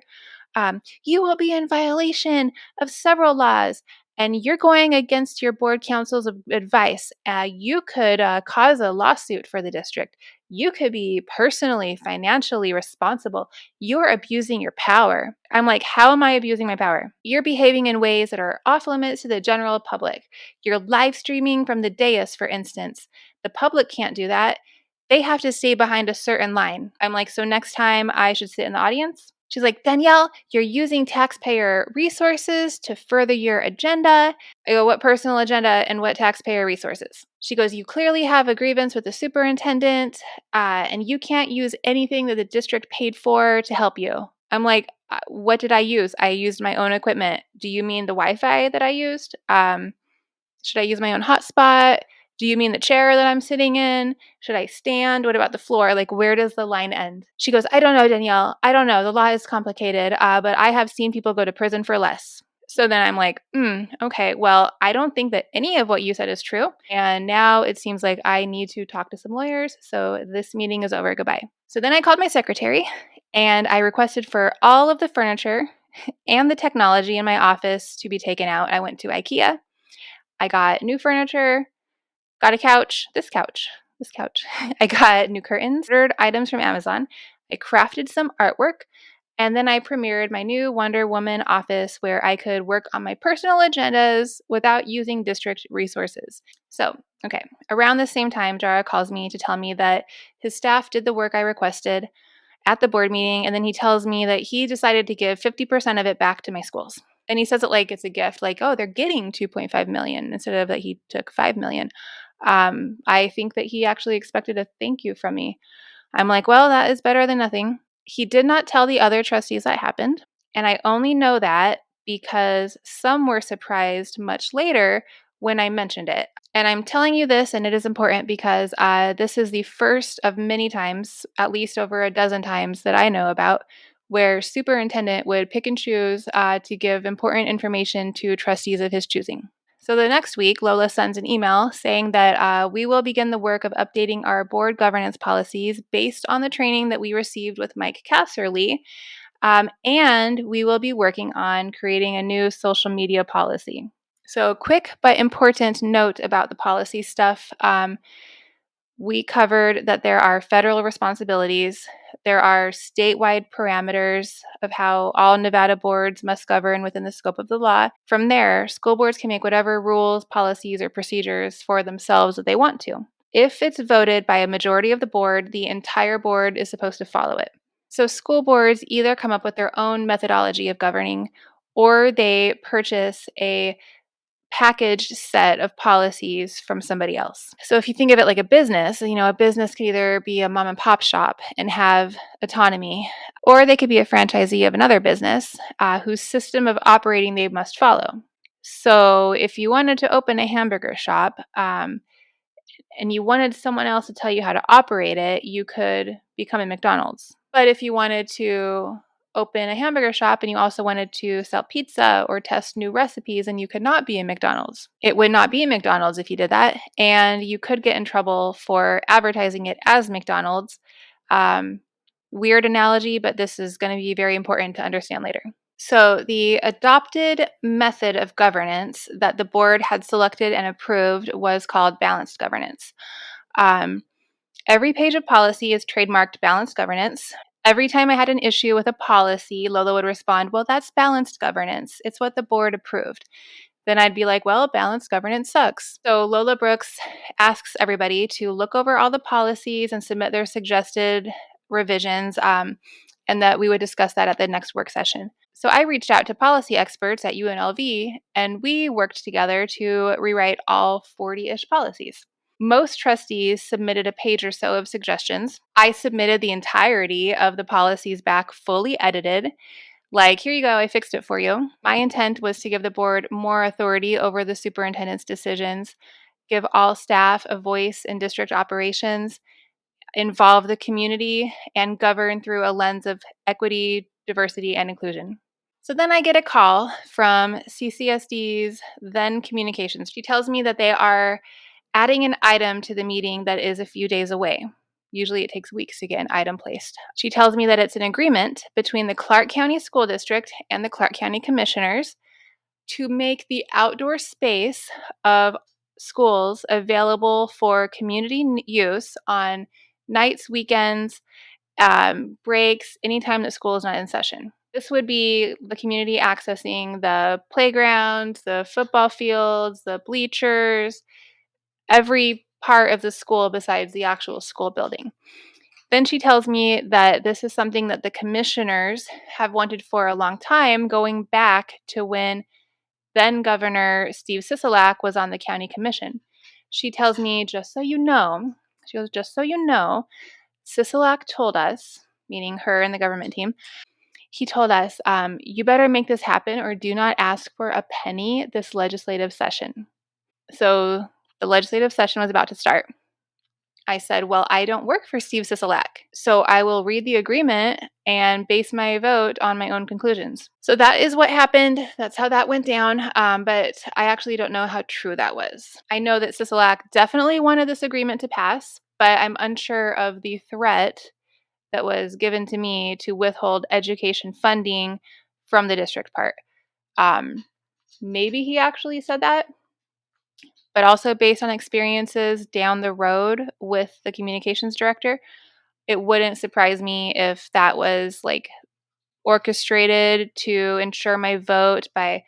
S1: You will be in violation of several laws, and you're going against your board counsel's advice. You could cause a lawsuit for the district. You could be personally, financially responsible. You're abusing your power. I'm like, how am I abusing my power? You're behaving in ways that are off limits to the general public. You're live streaming from the dais, for instance. The public can't do that. They have to stay behind a certain line. I'm like, so next time I should sit in the audience? She's like, Danielle, you're using taxpayer resources to further your agenda. I go, what personal agenda and what taxpayer resources? She goes, you clearly have a grievance with the superintendent, and you can't use anything that the district paid for to help you. I'm like, what did I use? I used my own equipment. Do you mean the Wi-Fi that I used? Should I use my own hotspot? Do you mean the chair that I'm sitting in? Should I stand? What about the floor? Like, where does the line end? She goes, I don't know, Danielle. I don't know. The law is complicated, but I have seen people go to prison for less. So then I'm like, okay, well, I don't think that any of what you said is true. And now it seems like I need to talk to some lawyers. So this meeting is over. Goodbye. So then I called my secretary and I requested for all of the furniture and the technology in my office to be taken out. I went to IKEA. I got new furniture, got a couch, this couch. I got new curtains, ordered items from Amazon. I crafted some artwork, and then I premiered my new Wonder Woman office where I could work on my personal agendas without using district resources. So, okay, around the same time, Jara calls me to tell me that his staff did the work I requested at the board meeting, and then he tells me that he decided to give 50% of it back to my schools. And he says it like it's a gift, like, oh, they're getting 2.5 million instead of that he took 5 million. I think that he actually expected a thank you from me. I'm like, well, that is better than nothing. He did not tell the other trustees that happened. And I only know that because some were surprised much later when I mentioned it. And I'm telling you this, and it is important because this is the first of many times, at least over a dozen times that I know about, where superintendent would pick and choose to give important information to trustees of his choosing. So the next week, Lola sends an email saying that we will begin the work of updating our board governance policies based on the training that we received with Mike Casserly. And we will be working on creating a new social media policy. So quick but important note about the policy stuff. We covered that there are federal responsibilities, there are statewide parameters of how all Nevada boards must govern within the scope of the law. From there, school boards can make whatever rules, policies, or procedures for themselves that they want to. If it's voted by a majority of the board, the entire board is supposed to follow it. So school boards either come up with their own methodology of governing or they purchase a packaged set of policies from somebody else. So if you think of it like a business, a business could either be a mom and pop shop and have autonomy, or they could be a franchisee of another business whose system of operating they must follow. So if you wanted to open a hamburger shop, and you wanted someone else to tell you how to operate it, you could become a McDonald's. But if you wanted to open a hamburger shop and you also wanted to sell pizza or test new recipes, then you could not be a McDonald's. It would not be a McDonald's if you did that, and you could get in trouble for advertising it as McDonald's. Weird analogy, but this is going to be very important to understand later. So, the adopted method of governance that the board had selected and approved was called balanced governance. Um, every page of policy is trademarked balanced governance. Every time I had an issue with a policy, Lola would respond, "Well, that's balanced governance. It's what the board approved." Then I'd be like, "Well, balanced governance sucks." So Lola Brooks asks everybody to look over all the policies and submit their suggested revisions, and that we would discuss that at the next work session. So I reached out to policy experts at UNLV, and we worked together to rewrite all 40-ish policies. Most trustees submitted a page or so of suggestions. I submitted the entirety of the policies back fully edited. Like, here you go, I fixed it for you. My intent was to give the board more authority over the superintendent's decisions, give all staff a voice in district operations, involve the community, and govern through a lens of equity, diversity, and inclusion. So then I get a call from CCSD's then communications. She tells me that they are adding an item to the meeting that is a few days away. Usually it takes weeks to get an item placed. She tells me that it's an agreement between the Clark County School District and the Clark County Commissioners to make the outdoor space of schools available for community use on nights, weekends, breaks, anytime that school is not in session. This would be the community accessing the playground, the football fields, the bleachers, every part of the school besides the actual school building. Then she tells me that this is something that the commissioners have wanted for a long time, going back to when then Governor Steve Sisolak was on the county commission. She tells me, she goes, just so you know, Sisolak told us, meaning her and the government team, he told us, you better make this happen or do not ask for a penny this legislative session. So the legislative session was about to start. I said, well, I don't work for Steve Sisolak, so I will read the agreement and base my vote on my own conclusions. So that is what happened. That's how that went down, but I actually don't know how true that was. I know that Sisolak definitely wanted this agreement to pass, but I'm unsure of the threat that was given to me to withhold education funding from the district part. Maybe he actually said that, but also based on experiences down the road with the communications director, it wouldn't surprise me if that was like orchestrated to ensure my vote by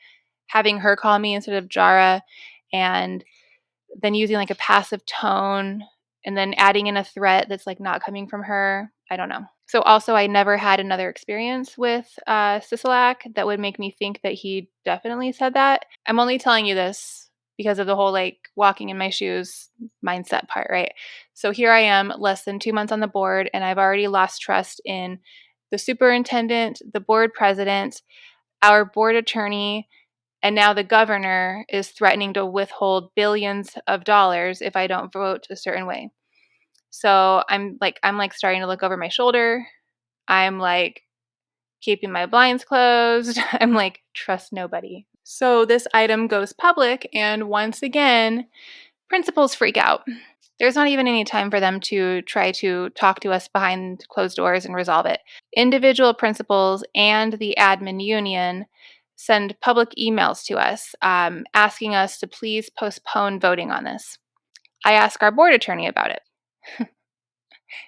S1: having her call me instead of Jara, and then using like a passive tone and then adding in a threat that's like not coming from her. I don't know. So also, I never had another experience with Sisolak that would make me think that he definitely said that. I'm only telling you this because of the whole like walking in my shoes mindset part, right? So here I am, less than 2 months on the board, and I've already lost trust in the superintendent, the board president, our board attorney, and now the governor is threatening to withhold billions of dollars if I don't vote a certain way. So I'm like starting to look over my shoulder. I'm like keeping my blinds closed. I'm like, trust nobody. So this item goes public, and once again, principals freak out. There's not even any time for them to try to talk to us behind closed doors and resolve it. Individual principals and the admin union send public emails to us asking us to please postpone voting on this. I ask our board attorney about it.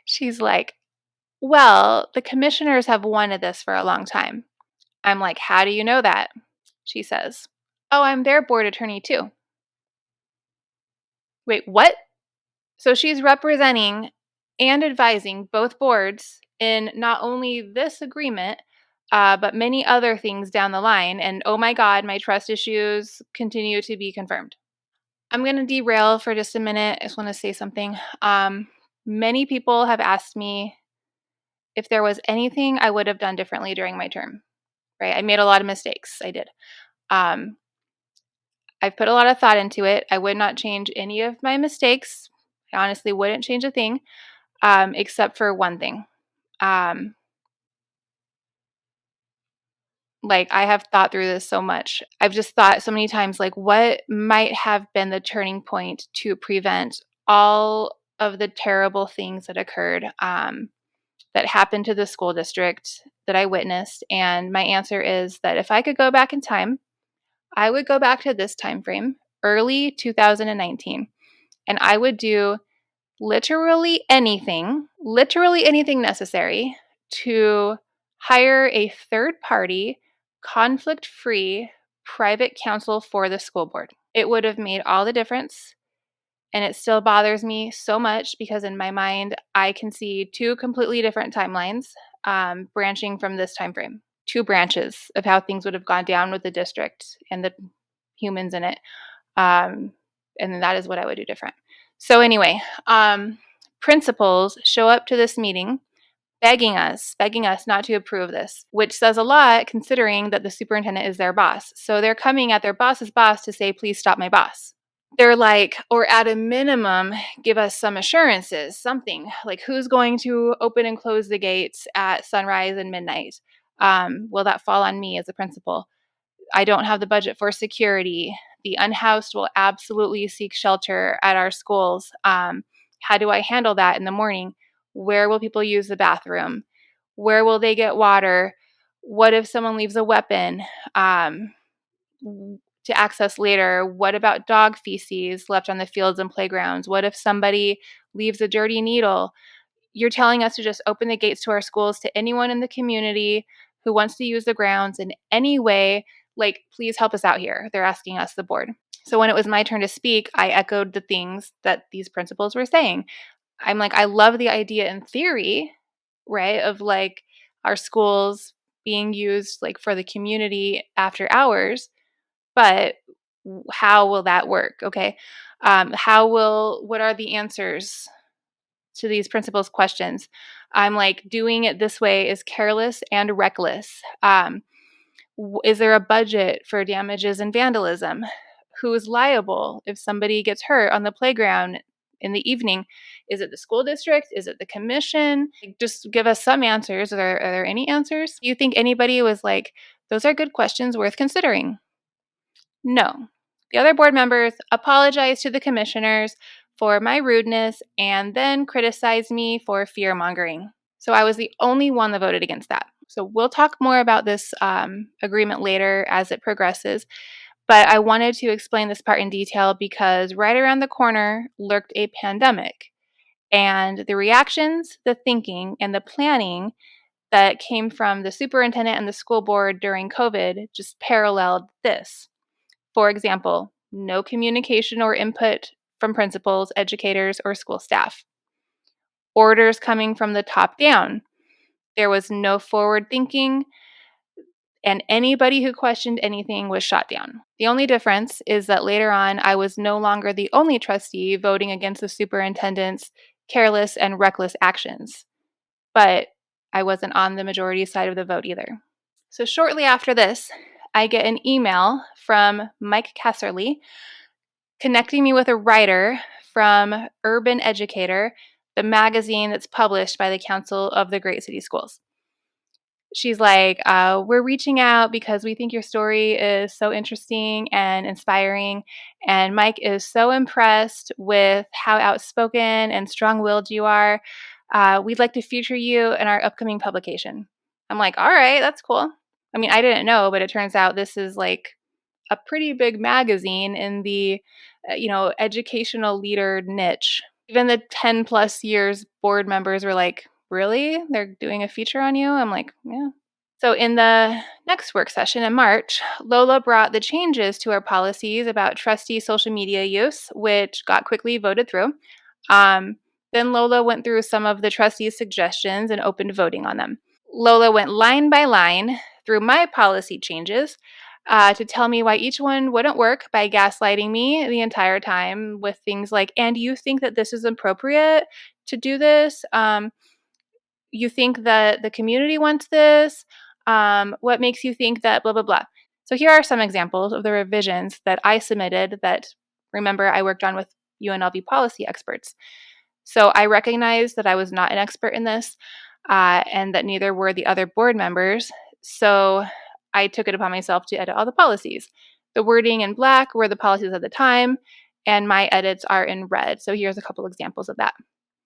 S1: She's like, well, the commissioners have wanted this for a long time. I'm like, how do you know that? She says, oh, I'm their board attorney too. Wait, what? So she's representing and advising both boards in not only this agreement, but many other things down the line. And oh my God, my trust issues continue to be confirmed. I'm going to derail for just a minute. I just want to say something. Many people have asked me if there was anything I would have done differently during my term, right? I made a lot of mistakes. I did. Um, I've put a lot of thought into it. I would not change any of my mistakes. I honestly wouldn't change a thing, except for one thing. Like, I have thought through this so much. I've just thought so many times, like, what might have been the turning point to prevent all of the terrible things that occurred, that happened to the school district that I witnessed? And my answer is that if I could go back in time, I would go back to this time frame, early 2019, and I would do literally anything necessary to hire a third party, conflict free private counsel for the school board. It would have made all the difference. And it still bothers me so much because in my mind, I can see two completely different timelines, branching from this time frame. Two branches of how things would have gone down with the district and the humans in it. And then that is what I would do different. So anyway, principals show up to this meeting begging us not to approve this, which says a lot considering that the superintendent is their boss. So they're coming at their boss's boss to say, please stop my boss. They're like, or at a minimum, give us some assurances, something like who's going to open and close the gates at sunrise and midnight. Will that fall on me as a principal? I don't have the budget for security. The unhoused will absolutely seek shelter at our schools. How do I handle that in the morning? Where will people use the bathroom? Where will they get water? What if someone leaves a weapon to access later? What about dog feces left on the fields and playgrounds? What if somebody leaves a dirty needle? You're telling us to just open the gates to our schools to anyone in the community who wants to use the grounds in any way. Like, please help us out here. They're asking us, the board. So when it was my turn to speak, I echoed the things that these principals were saying. I'm like, I love the idea in theory, right, of like our schools being used like for the community after hours, but how will that work? Okay. What are the answers to these principals' questions? I'm like, doing it this way is careless and reckless. Is there a budget for damages and vandalism? Who is liable if somebody gets hurt on the playground in the evening? Is it the school district? Is it the commission? Just give us some answers. Are there any answers? Do you think anybody was like, those are good questions worth considering? No. The other board members apologized to the commissioners for my rudeness and then criticized me for fear mongering. So I was the only one that voted against that. So we'll talk more about this agreement later as it progresses. But I wanted to explain this part in detail because right around the corner lurked a pandemic. And the reactions, the thinking, and the planning that came from the superintendent and the school board during COVID just paralleled this. For example, no communication or input from principals, educators, or school staff. Orders coming from the top down. There was no forward thinking, and anybody who questioned anything was shot down. The only difference is that later on, I was no longer the only trustee voting against the superintendent's careless and reckless actions. But I wasn't on the majority side of the vote either. So shortly after this, I get an email from Mike Kesserly connecting me with a writer from Urban Educator, the magazine that's published by the Council of the Great City Schools. She's like, we're reaching out because we think your story is so interesting and inspiring. And Mike is so impressed with how outspoken and strong-willed you are. We'd like to feature you in our upcoming publication. I'm like, all right, that's cool. I mean, I didn't know, but it turns out this is like a pretty big magazine in the, educational leader niche. Even the 10 plus years board members were like, really? They're doing a feature on you? I'm like, yeah. So in the next work session in March, Lola brought the changes to our policies about trustee social media use, which got quickly voted through. Um, then Lola went through some of the trustees' suggestions and opened voting on them. Lola went line by line through my policy changes to tell me why each one wouldn't work by gaslighting me the entire time with things like, and you think that this is appropriate to do this? You think that the community wants this? What makes you think that blah, blah, blah? So here are some examples of the revisions that I submitted that, remember, I worked on with UNLV policy experts. So I recognized that I was not an expert in this and that neither were the other board members. So I took it upon myself to edit all the policies. The wording in black were the policies at the time, and my edits are in red. So here's a couple examples of that.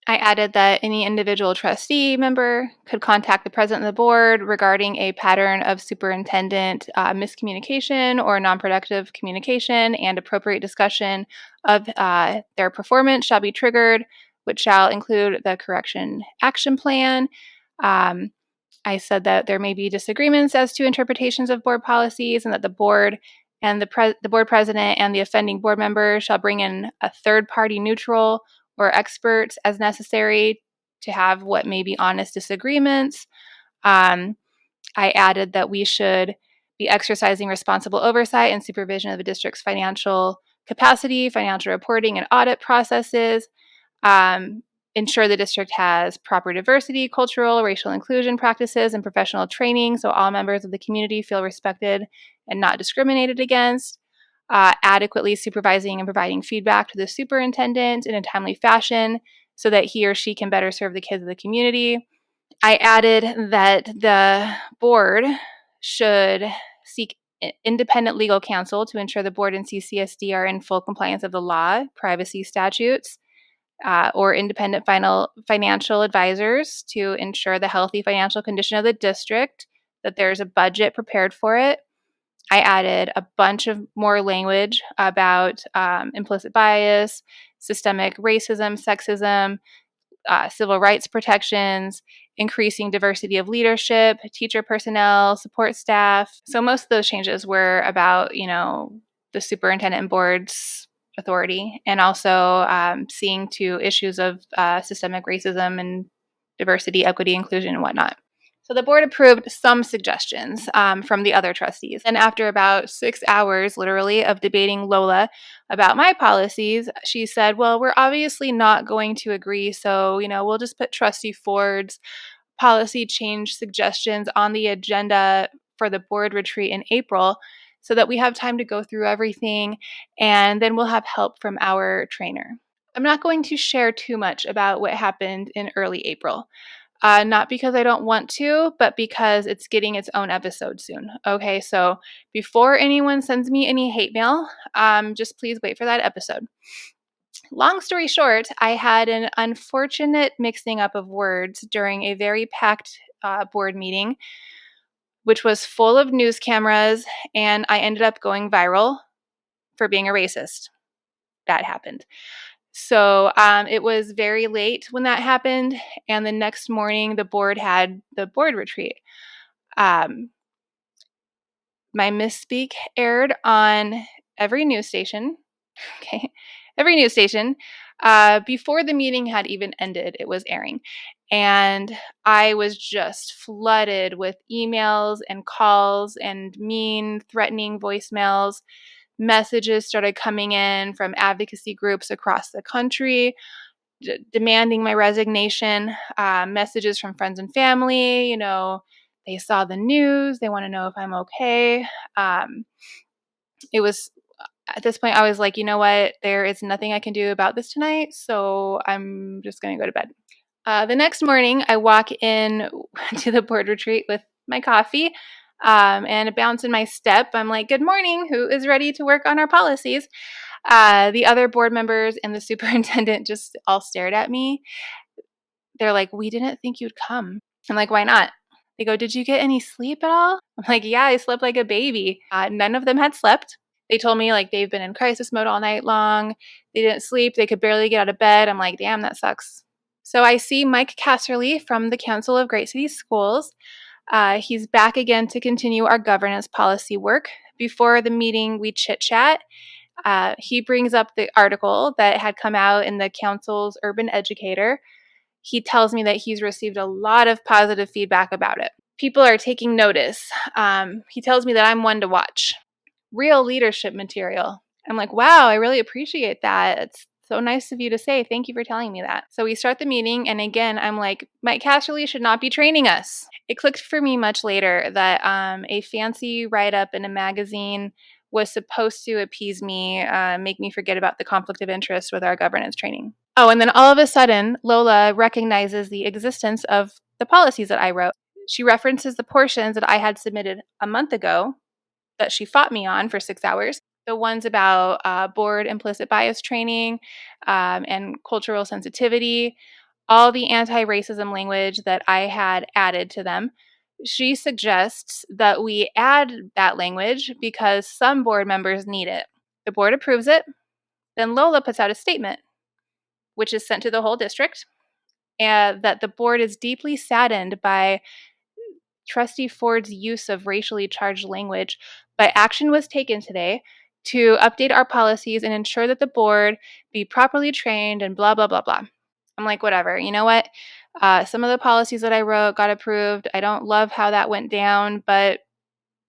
S1: I added that any individual trustee member could contact the president of the board regarding a pattern of superintendent miscommunication or non-productive communication, and appropriate discussion of their performance shall be triggered, which shall include the correction action plan. I said that there may be disagreements as to interpretations of board policies, and that the board and the board president and the offending board member shall bring in a third-party neutral or experts as necessary to have what may be honest disagreements. I added that we should be exercising responsible oversight and supervision of the district's financial capacity, financial reporting, and audit processes. Ensure the district has proper diversity, cultural, racial inclusion practices, and professional training so all members of the community feel respected and not discriminated against. Adequately supervising and providing feedback to the superintendent in a timely fashion so that he or she can better serve the kids of the community. I added that the board should seek independent legal counsel to ensure the board and CCSD are in full compliance of the law, privacy statutes, or independent financial advisors to ensure the healthy financial condition of the district, that there's a budget prepared for it. I added a bunch of more language about implicit bias, systemic racism, sexism, civil rights protections, increasing diversity of leadership, teacher personnel, support staff. So most of those changes were about, the superintendent and board's authority, and also seeing to issues of systemic racism and diversity, equity, inclusion, and whatnot. So the board approved some suggestions from the other trustees. And after about 6 hours, literally, of debating Lola about my policies, she said, well, we're obviously not going to agree. So, we'll just put Trustee Ford's policy change suggestions on the agenda for the board retreat in April so that we have time to go through everything. And then we'll have help from our trainer. I'm not going to share too much about what happened in early April. Not because I don't want to, but because it's getting its own episode soon. Okay, so before anyone sends me any hate mail, just please wait for that episode. Long story short, I had an unfortunate mixing up of words during a very packed board meeting, which was full of news cameras, and I ended up going viral for being a racist. That happened. So it was very late when that happened, and the next morning the board had the board retreat. My misspeak aired on every news station. Okay, every news station. Before the meeting had even ended, it was airing. And I was just flooded with emails and calls and mean, threatening voicemails. Messages started coming in from advocacy groups across the country demanding my resignation, messages from friends and family. They saw the news. They want to know if I'm okay. It was at this point, I was like, you know what? There is nothing I can do about this tonight. So I'm just going to go to bed. The next morning, I walk in to the board retreat with my coffee and a bounce in my step. I'm like, good morning. Who is ready to work on our policies? The other board members and the superintendent just all stared at me. They're like, we didn't think you'd come. I'm like, why not? They go, did you get any sleep at all? I'm like, yeah, I slept like a baby. None of them had slept. They told me like they've been in crisis mode all night long. They didn't sleep. They could barely get out of bed. I'm like, damn, that sucks. So I see Mike Casserly from the Council of Great City Schools. He's back again to continue our governance policy work. Before the meeting, we chit chat. He brings up the article that had come out in the council's Urban Educator. He tells me that he's received a lot of positive feedback about it. People are taking notice. He tells me that I'm one to watch. Real leadership material. I'm like, wow, I really appreciate that. It's so nice of you to say. Thank you for telling me that. So we start the meeting, and again, I'm like, Mike Casserly should not be training us. It clicked for me much later that a fancy write-up in a magazine was supposed to appease me, make me forget about the conflict of interest with our governance training. Oh, and then all of a sudden, Lola recognizes the existence of the policies that I wrote. She references the portions that I had submitted a month ago that she fought me on for 6 hours. The ones about board implicit bias training and cultural sensitivity, all the anti-racism language that I had added to them. She suggests that we add that language because some board members need it. The board approves it. Then Lola puts out a statement, which is sent to the whole district, and that the board is deeply saddened by Trustee Ford's use of racially charged language, but action was taken today to update our policies and ensure that the board be properly trained and blah, blah, blah, blah. I'm like, whatever. You know what? Some of the policies that I wrote got approved. I don't love how that went down, but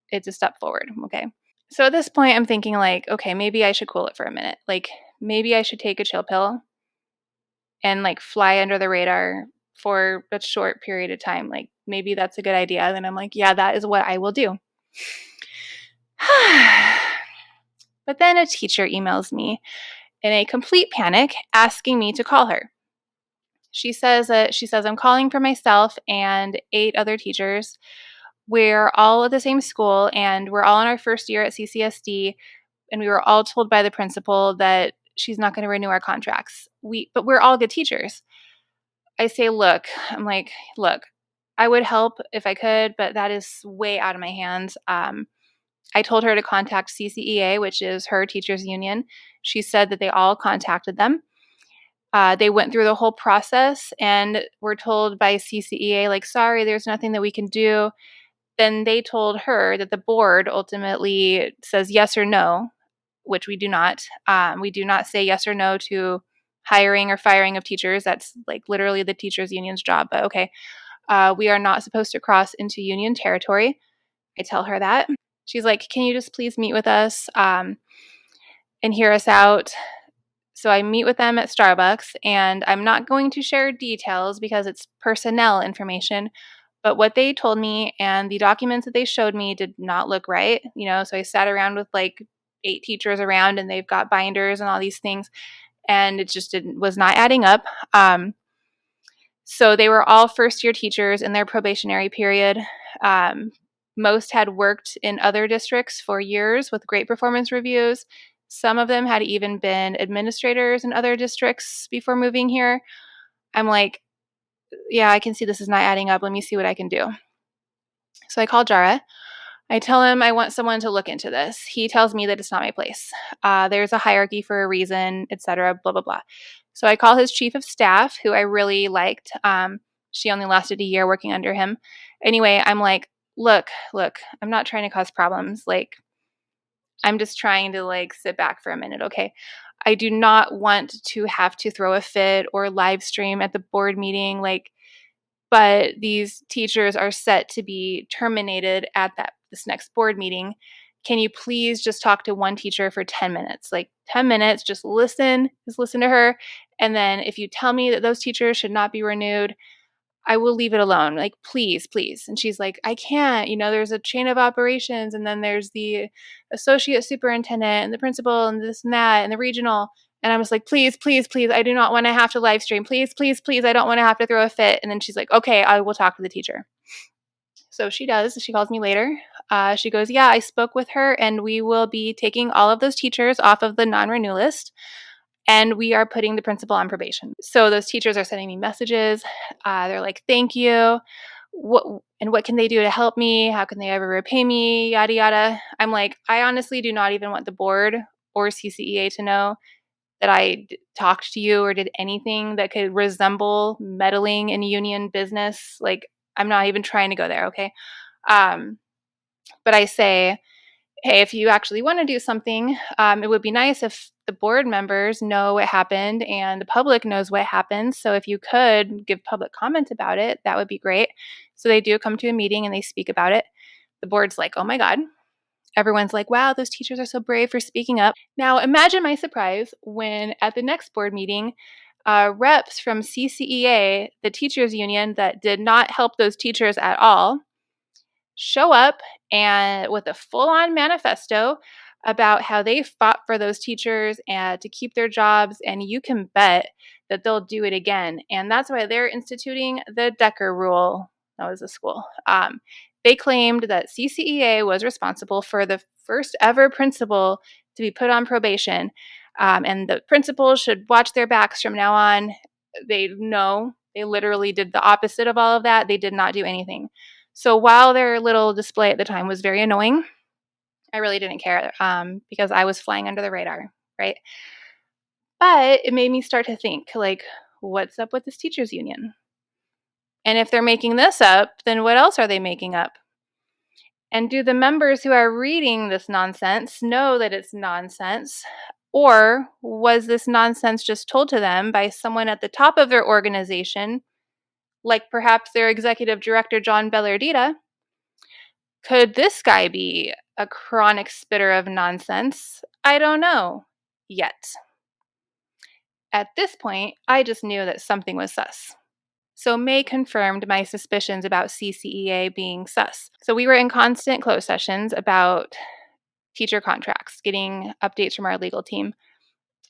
S1: it's a step forward. Okay. So at this point, I'm thinking like, okay, maybe I should cool it for a minute. Like maybe I should take a chill pill and like fly under the radar for a short period of time. Like maybe that's a good idea. Then I'm like, yeah, that is what I will do. But then a teacher emails me in a complete panic asking me to call her. She says I'm calling for myself and 8 other teachers. We're all at the same school and we're all in our first year at CCSD, and we were all told by the principal that she's not going to renew our contracts. But we're all good teachers. I say, look, I would help if I could, but that is way out of my hands. I told her to contact CCEA, which is her teachers union. She said that they all contacted them. They went through the whole process and were told by CCEA, like, sorry, there's nothing that we can do. Then they told her that the board ultimately says yes or no, which we do not. We do not say yes or no to hiring or firing of teachers. That's like literally the teachers union's job, but okay. We are not supposed to cross into union territory. I tell her that. She's like, can you just please meet with us and hear us out? So I meet with them at Starbucks, and I'm not going to share details because it's personnel information. But what they told me and the documents that they showed me did not look right. So I sat around with like 8 teachers around, and they've got binders and all these things, and it just was not adding up. So they were all first-year teachers in their probationary period. Most had worked in other districts for years with great performance reviews. Some of them had even been administrators in other districts before moving here. I'm like, yeah, I can see this is not adding up. Let me see what I can do. So I call Jara. I tell him I want someone to look into this. He tells me that it's not my place. There's a hierarchy for a reason, etc., blah, blah, blah. So I call his chief of staff, who I really liked. She only lasted a year working under him. Anyway, I'm like, look, I'm not trying to cause problems. Like, I'm just trying to like sit back for a minute, okay? I do not want to have to throw a fit or live stream at the board meeting, but these teachers are set to be terminated at this next board meeting. Can you please just talk to one teacher for 10 minutes? Like 10 minutes, just listen to her. And then if you tell me that those teachers should not be renewed, I will leave it alone. Like, please, please. And she's like, I can't, there's a chain of operations, and then there's the associate superintendent and the principal and this and that and the regional. And I was like, please, please, please, I do not want to have to live stream. Please, please, please, I don't want to have to throw a fit. And then she's like, okay, I will talk to the teacher. So she does. She calls me later. She goes, yeah, I spoke with her, and we will be taking all of those teachers off of the non-renew list, and we are putting the principal on probation. So those teachers are sending me messages. They're like, thank you. what can they do to help me? How can they ever repay me? Yada, yada. I'm like, I honestly do not even want the board or CCEA to know that I talked to you or did anything that could resemble meddling in union business. Like, I'm not even trying to go there, okay? Um, but I say, hey, if you actually want to do something, it would be nice if the board members know what happened and the public knows what happened. So if you could give public comment about it, that would be great. So they do come to a meeting and they speak about it. The board's like, oh my God. Everyone's like, wow, those teachers are so brave for speaking up. Now, imagine my surprise when at the next board meeting, reps from CCEA, the teachers union that did not help those teachers at all, show up and with a full-on manifesto about how they fought for those teachers and to keep their jobs, and you can bet that they'll do it again. And that's why they're instituting the Decker rule. That was a school. They claimed that CCEA was responsible for the first ever principal to be put on probation, and the principals should watch their backs from now on. They literally did the opposite of all of that. They did not do anything. So while their little display at the time was very annoying, I really didn't care because I was flying under the radar, right? But it made me start to think, like, what's up with this teachers union? And if they're making this up, then what else are they making up? And do the members who are reading this nonsense know that it's nonsense? Or was this nonsense just told to them by someone at the top of their organization, like perhaps their executive director, John Bellardita? Could this guy be a chronic spitter of nonsense? I don't know yet. At this point, I just knew that something was sus. So May confirmed my suspicions about CCEA being sus. So we were in constant closed sessions about teacher contracts, getting updates from our legal team,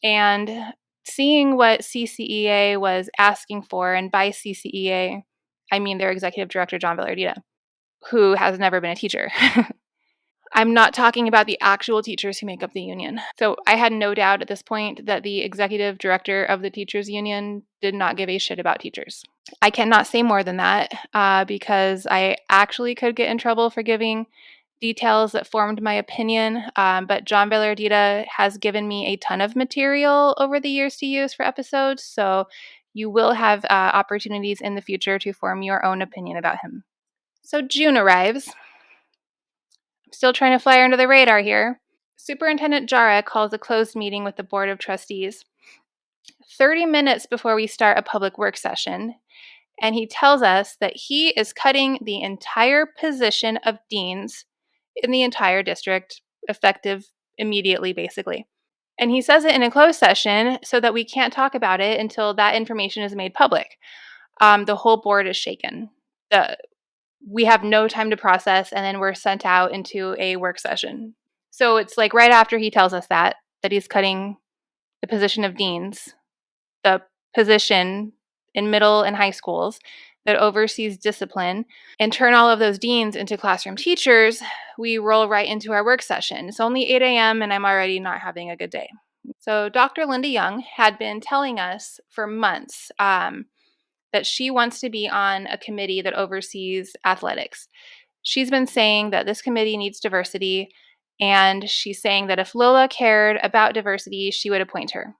S1: and seeing what CCEA was asking for. And by CCEA, I mean their executive director, John Bellardita, who has never been a teacher. I'm not talking about the actual teachers who make up the union. So I had no doubt at this point that the executive director of the teachers union did not give a shit about teachers. I cannot say more than that because I actually could get in trouble for giving details that formed my opinion. But John Bellardita has given me a ton of material over the years to use for episodes. So you will have opportunities in the future to form your own opinion about him. So June arrives. Still trying to fly under the radar here. Superintendent Jara calls a closed meeting with the Board of Trustees 30 minutes before we start a public work session, and he tells us that he is cutting the entire position of deans in the entire district, effective immediately, basically. And he says it in a closed session so that we can't talk about it until that information is made public. The whole board is shaken. We have no time to process, and then we're sent out into a work session. So it's like right after he tells us that he's cutting the position of deans, the position in middle and high schools that oversees discipline, and turn all of those deans into classroom teachers, we roll right into our work session. It's only 8 a.m. and I'm already not having a good day. So Dr. Linda Young had been telling us for months that she wants to be on a committee that oversees athletics. She's been saying that this committee needs diversity, and she's saying that if Lola cared about diversity, she would appoint her.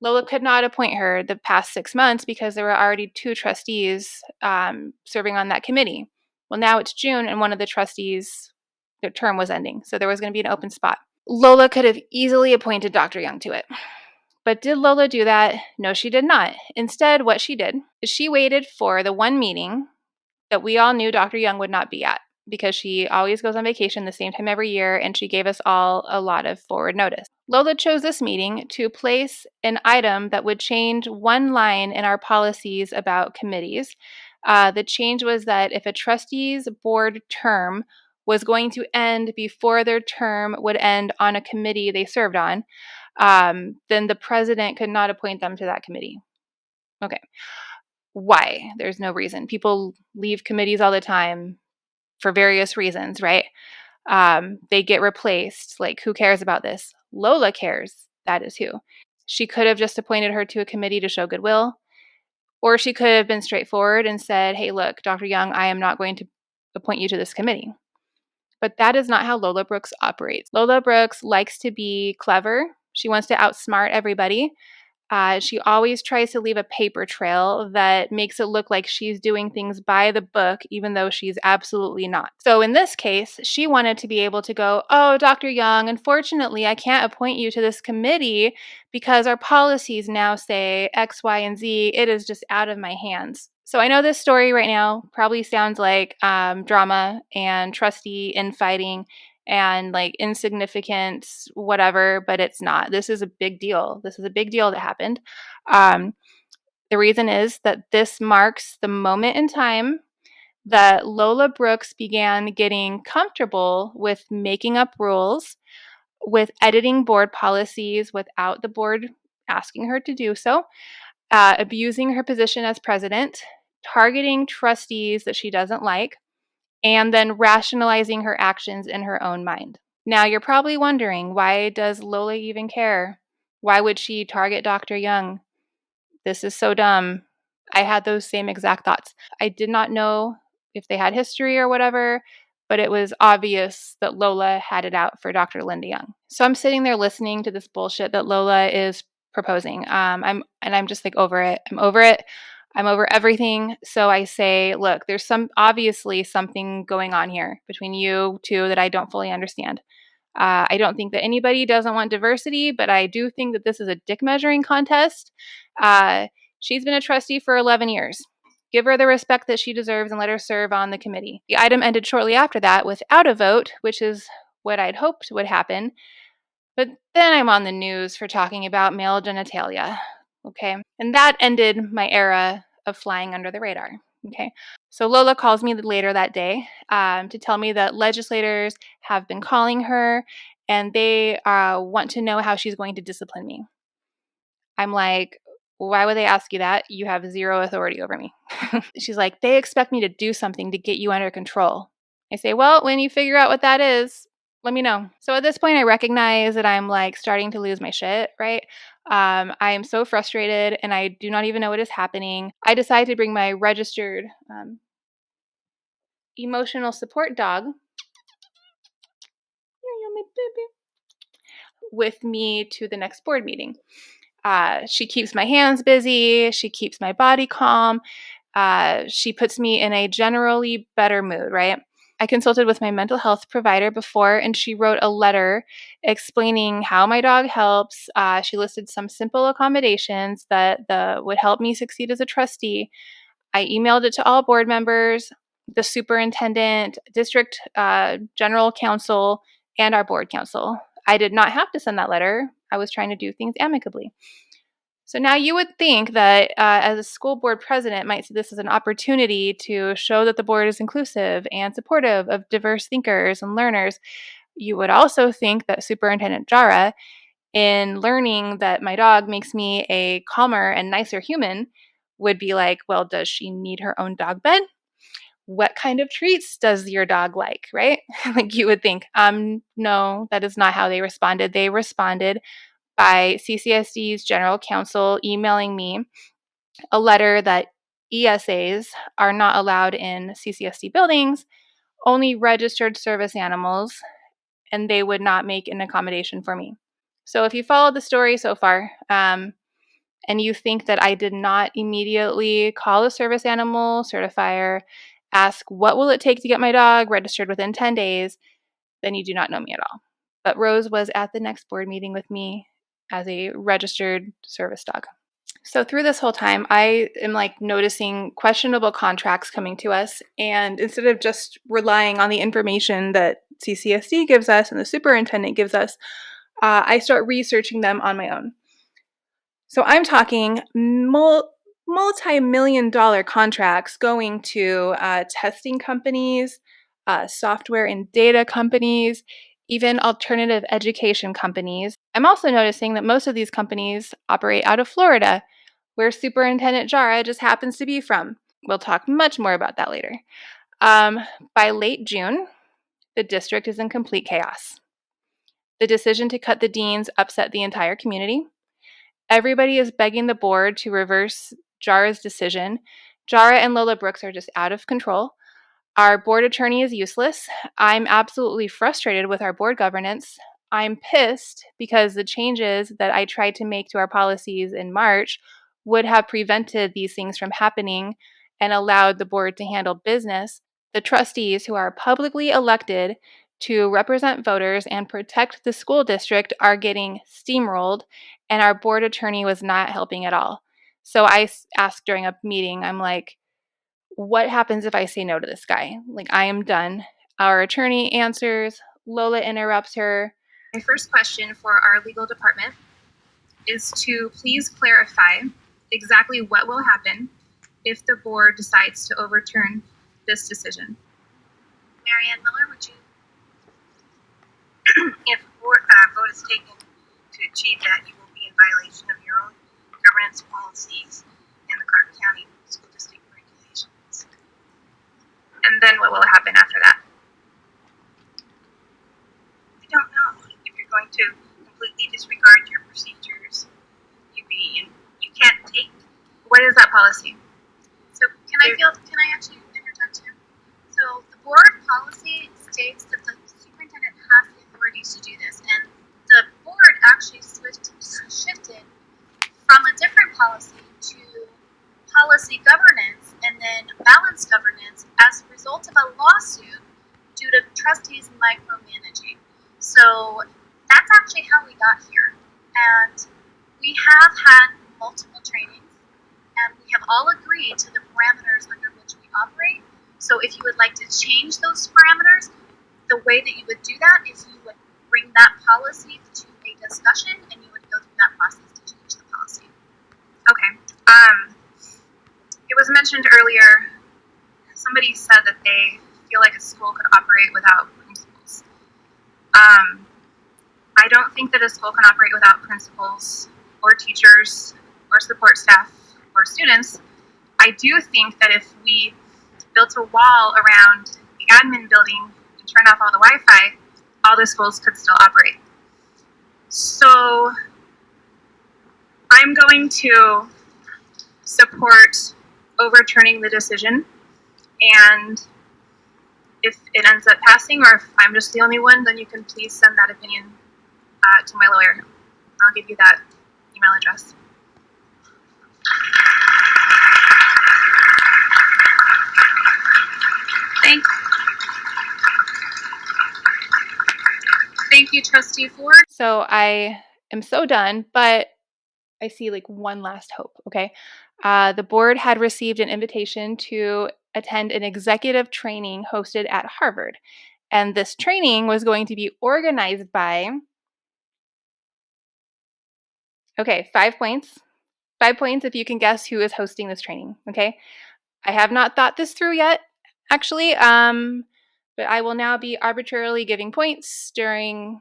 S1: Lola could not appoint her the past 6 months because there were already 2 trustees serving on that committee. Well, now it's June, and one of the trustees, their term was ending, so there was going to be an open spot. Lola could have easily appointed Dr. Young to it. But did Lola do that? No, she did not. Instead, what she did is she waited for the one meeting that we all knew Dr. Young would not be at because she always goes on vacation the same time every year, and she gave us all a lot of forward notice. Lola chose this meeting to place an item that would change one line in our policies about committees. The change was that if a trustee's board term was going to end before their term would end on a committee they served on, then the president could not appoint them to that committee. Okay. Why? There's no reason. People leave committees all the time for various reasons, right? They get replaced. Like, who cares about this? Lola cares. That is who. She could have just appointed her to a committee to show goodwill, Or she could have been straightforward and said, hey, look, Dr. Young, I am not going to appoint you to this committee. But that is not how Lola Brooks operates. Lola Brooks likes to be clever. She wants to outsmart everybody. She always tries to leave a paper trail that makes it look like she's doing things by the book, even though she's absolutely not. So in this case, she wanted to be able to go, oh, Dr. Young, unfortunately, I can't appoint you to this committee because our policies now say X, Y, and Z. It is just out of my hands. So I know this story right now probably sounds like drama and trustee infighting and like insignificant whatever, but it's not. This is a big deal. This is a big deal that happened. Um, the reason is that this marks the moment in time that Lola Brooks began getting comfortable with making up rules, with editing board policies without the board asking her to do so, abusing her position as president, targeting trustees that she doesn't like, and then rationalizing her actions in her own mind. Now, you're probably wondering, why does Lola even care? Why would she target Dr. Young? This is so dumb. I had those same exact thoughts. I did not know if they had history or whatever, but it was obvious that Lola had it out for Dr. Linda Young. So I'm sitting there listening to this bullshit that Lola is proposing. I'm just like over it. I'm over it. I'm over everything. So I say, look, there's obviously something going on here between you two that I don't fully understand. I don't think that anybody doesn't want diversity, but I do think that this is a dick measuring contest. She's been a trustee for 11 years. Give her the respect that she deserves and let her serve on the committee. The item ended shortly after that without a vote, which is what I'd hoped would happen. But then I'm on the news for talking about male genitalia. Okay. And that ended my era of flying under the radar. Okay. So Lola calls me later that day to tell me that legislators have been calling her and they want to know how she's going to discipline me. I'm like, why would they ask you that? You have zero authority over me. She's like, they expect me to do something to get you under control. I say, well, when you figure out what that is, let me know. So at this point, I recognize that I'm like starting to lose my shit, right? I am so frustrated and I do not even know what is happening. I decide to bring my registered emotional support dog with me to the next board meeting. She keeps my hands busy. She keeps my body calm. She puts me in a generally better mood, right? I consulted with my mental health provider before, and she wrote a letter explaining how my dog helps. She listed some simple accommodations that would help me succeed as a trustee. I emailed it to all board members, the superintendent, district general counsel, and our board counsel. I did not have to send that letter. I was trying to do things amicably. So now you would think that as a school board president might see this as an opportunity to show that the board is inclusive and supportive of diverse thinkers and learners. You would also think that Superintendent Jara, in learning that my dog makes me a calmer and nicer human, would be like, well, does she need her own dog bed? What kind of treats does your dog like, right? Like you would think. No, that is not how they responded. They responded by CCSD's general counsel emailing me a letter that ESAs are not allowed in CCSD buildings, only registered service animals, and they would not make an accommodation for me. So if you follow the story so far, and you think that I did not immediately call a service animal certifier, ask what will it take to get my dog registered within 10 days, then you do not know me at all. But Rose was at the next board meeting with me as a registered service dog. So through this whole time, I am like noticing questionable contracts coming to us. And instead of just relying on the information that CCSD gives us and the superintendent gives us, I start researching them on my own. So I'm talking multi-million-dollar contracts going to testing companies, software and data companies, even alternative education companies. I'm also noticing that most of these companies operate out of Florida, where Superintendent Jara just happens to be from. We'll talk much more about that later. By late June, the district is in complete chaos. The decision to cut the deans upset the entire community. Everybody is begging the board to reverse Jara's decision. Jara and Lola Brooks are just out of control. Our board attorney is useless. I'm absolutely frustrated with our board governance. I'm pissed because the changes that I tried to make to our policies in March would have prevented these things from happening and allowed the board to handle business. The trustees, who are publicly elected to represent voters and protect the school district, are getting steamrolled, and our board attorney was not helping at all. So I asked during a meeting, I'm like, what happens if I say no to this guy? Like, I am done. Our attorney answers. Lola interrupts her. My first question for our legal department is to please clarify exactly what will happen if the board decides to overturn this decision.
S2: Marianne Miller, would you, if board vote is taken to achieve that, you will be in violation of your own governance policies and the Clark County School District regulations.
S1: And then what will happen after that?
S2: I don't know. If you're going to completely disregard your procedures, you can't take.
S1: What is that policy?
S2: So can I actually interject here? So the board policy states that the superintendent has the authorities to do this, and the board actually shifted from a different policy to policy governance and then balanced governance as a result of a lawsuit due to trustees micromanaging. So that's actually how we got here. And we have had multiple trainings, and we have all agreed to the parameters under which we operate. So if you would like to change those parameters, the way that you would do that is you would bring that policy to a discussion, and you would go through that process to change the policy.
S1: Okay. It was mentioned earlier, somebody said that they feel like a school could operate without principals. I don't think that a school can operate without principals or teachers or support staff or students. I do think that if we built a wall around the admin building and turned off all the Wi-Fi, all the schools could still operate. So I'm going to support overturning the decision, and if it ends up passing, or if I'm just the only one, then you can please send that opinion to my lawyer. I'll give you that email address. Thank you, Trustee Ford. So I am so done, but I see like one last hope, okay? The board had received an invitation to attend an executive training hosted at Harvard. And this training was going to be organized by, okay, 5 points. 5 points if you can guess who is hosting this training, okay? I have not thought this through yet, actually, but I will now be arbitrarily giving points during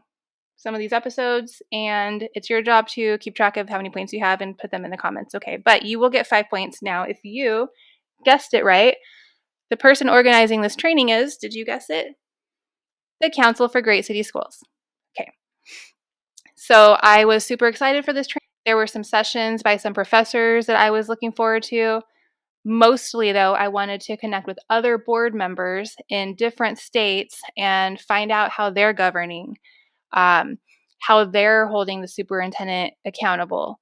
S1: some of these episodes, and it's your job to keep track of how many points you have and put them in the comments, okay? But you will get 5 points now if you guessed it right. The person organizing this training is, did you guess it? The Council for Great City Schools. Okay. So I was super excited for this training. There were some sessions by some professors that I was looking forward to. Mostly, though, I wanted to connect with other board members in different states and find out how they're governing, how they're holding the superintendent accountable,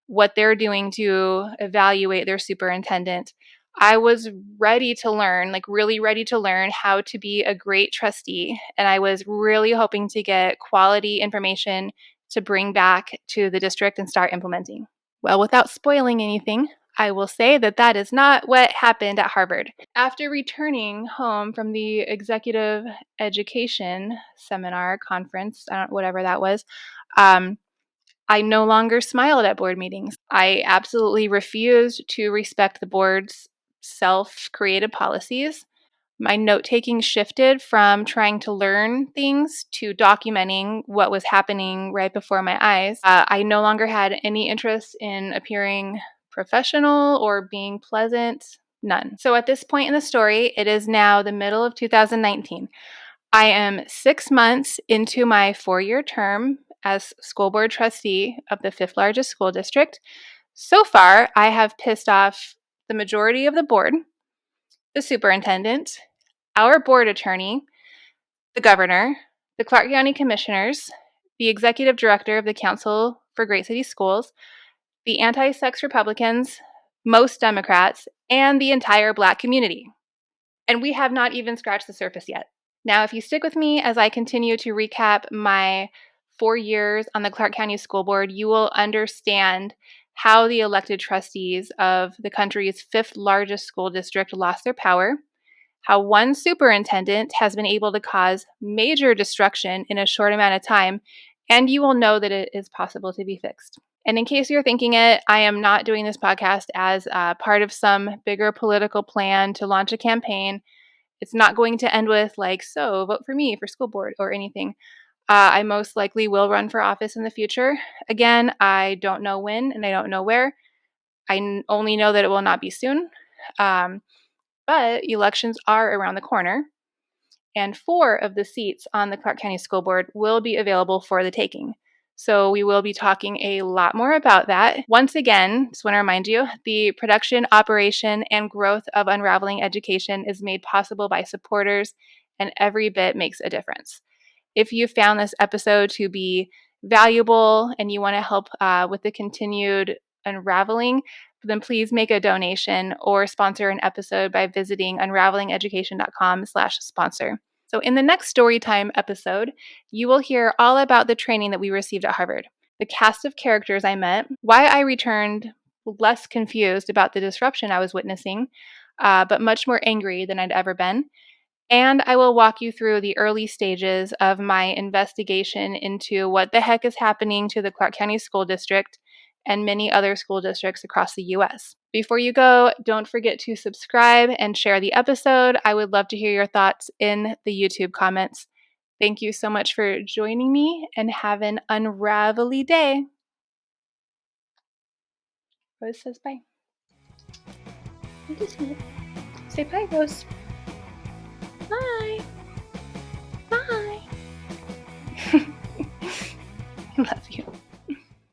S1: what they're doing to evaluate their superintendent. I was ready to learn, like really ready to learn how to be a great trustee. And I was really hoping to get quality information to bring back to the district and start implementing. Well, without spoiling anything, I will say that that is not what happened at Harvard. After returning home from the executive education seminar conference, whatever that was, I no longer smiled at board meetings. I absolutely refused to respect the board's self-created policies. My note-taking shifted from trying to learn things to documenting what was happening right before my eyes. I no longer had any interest in appearing professional or being pleasant. None. So at this point in the story, it is now the middle of 2019. I am 6 months into my 4-year term as school board trustee of the 5th largest school district. So far, I have pissed off the majority of the board, the superintendent, our board attorney, the governor, the Clark County commissioners, the executive director of the Council for Great City Schools, the anti-sex Republicans, most Democrats, and the entire Black community. And we have not even scratched the surface yet. Now, if you stick with me as I continue to recap my 4 years on the Clark County School Board, you will understand how the elected trustees of the country's 5th largest school district lost their power, how one superintendent has been able to cause major destruction in a short amount of time, and you will know that it is possible to be fixed. And in case you're thinking it, I am not doing this podcast as part of some bigger political plan to launch a campaign. It's not going to end with, like, so vote for me for school board or anything. I most likely will run for office in the future. Again, I don't know when and I don't know where. I only know that it will not be soon. But elections are around the corner, and 4 of the seats on the Clark County School Board will be available for the taking. So we will be talking a lot more about that. Once again, just want to remind you, the production, operation, and growth of Unraveling Education is made possible by supporters, and every bit makes a difference. If you found this episode to be valuable and you want to help with the continued unraveling, then please make a donation or sponsor an episode by visiting unravelingeducation.com/sponsor. So in the next Storytime episode, you will hear all about the training that we received at Harvard, the cast of characters I met, why I returned less confused about the disruption I was witnessing, but much more angry than I'd ever been. And I will walk you through the early stages of my investigation into what the heck is happening to the Clark County School District and many other school districts across the US. Before you go, don't forget to subscribe and share the episode. I would love to hear your thoughts in the YouTube comments. Thank you so much for joining me and have an unravelly day. Rose says bye. Say bye, Rose. Bye. Bye. Love you.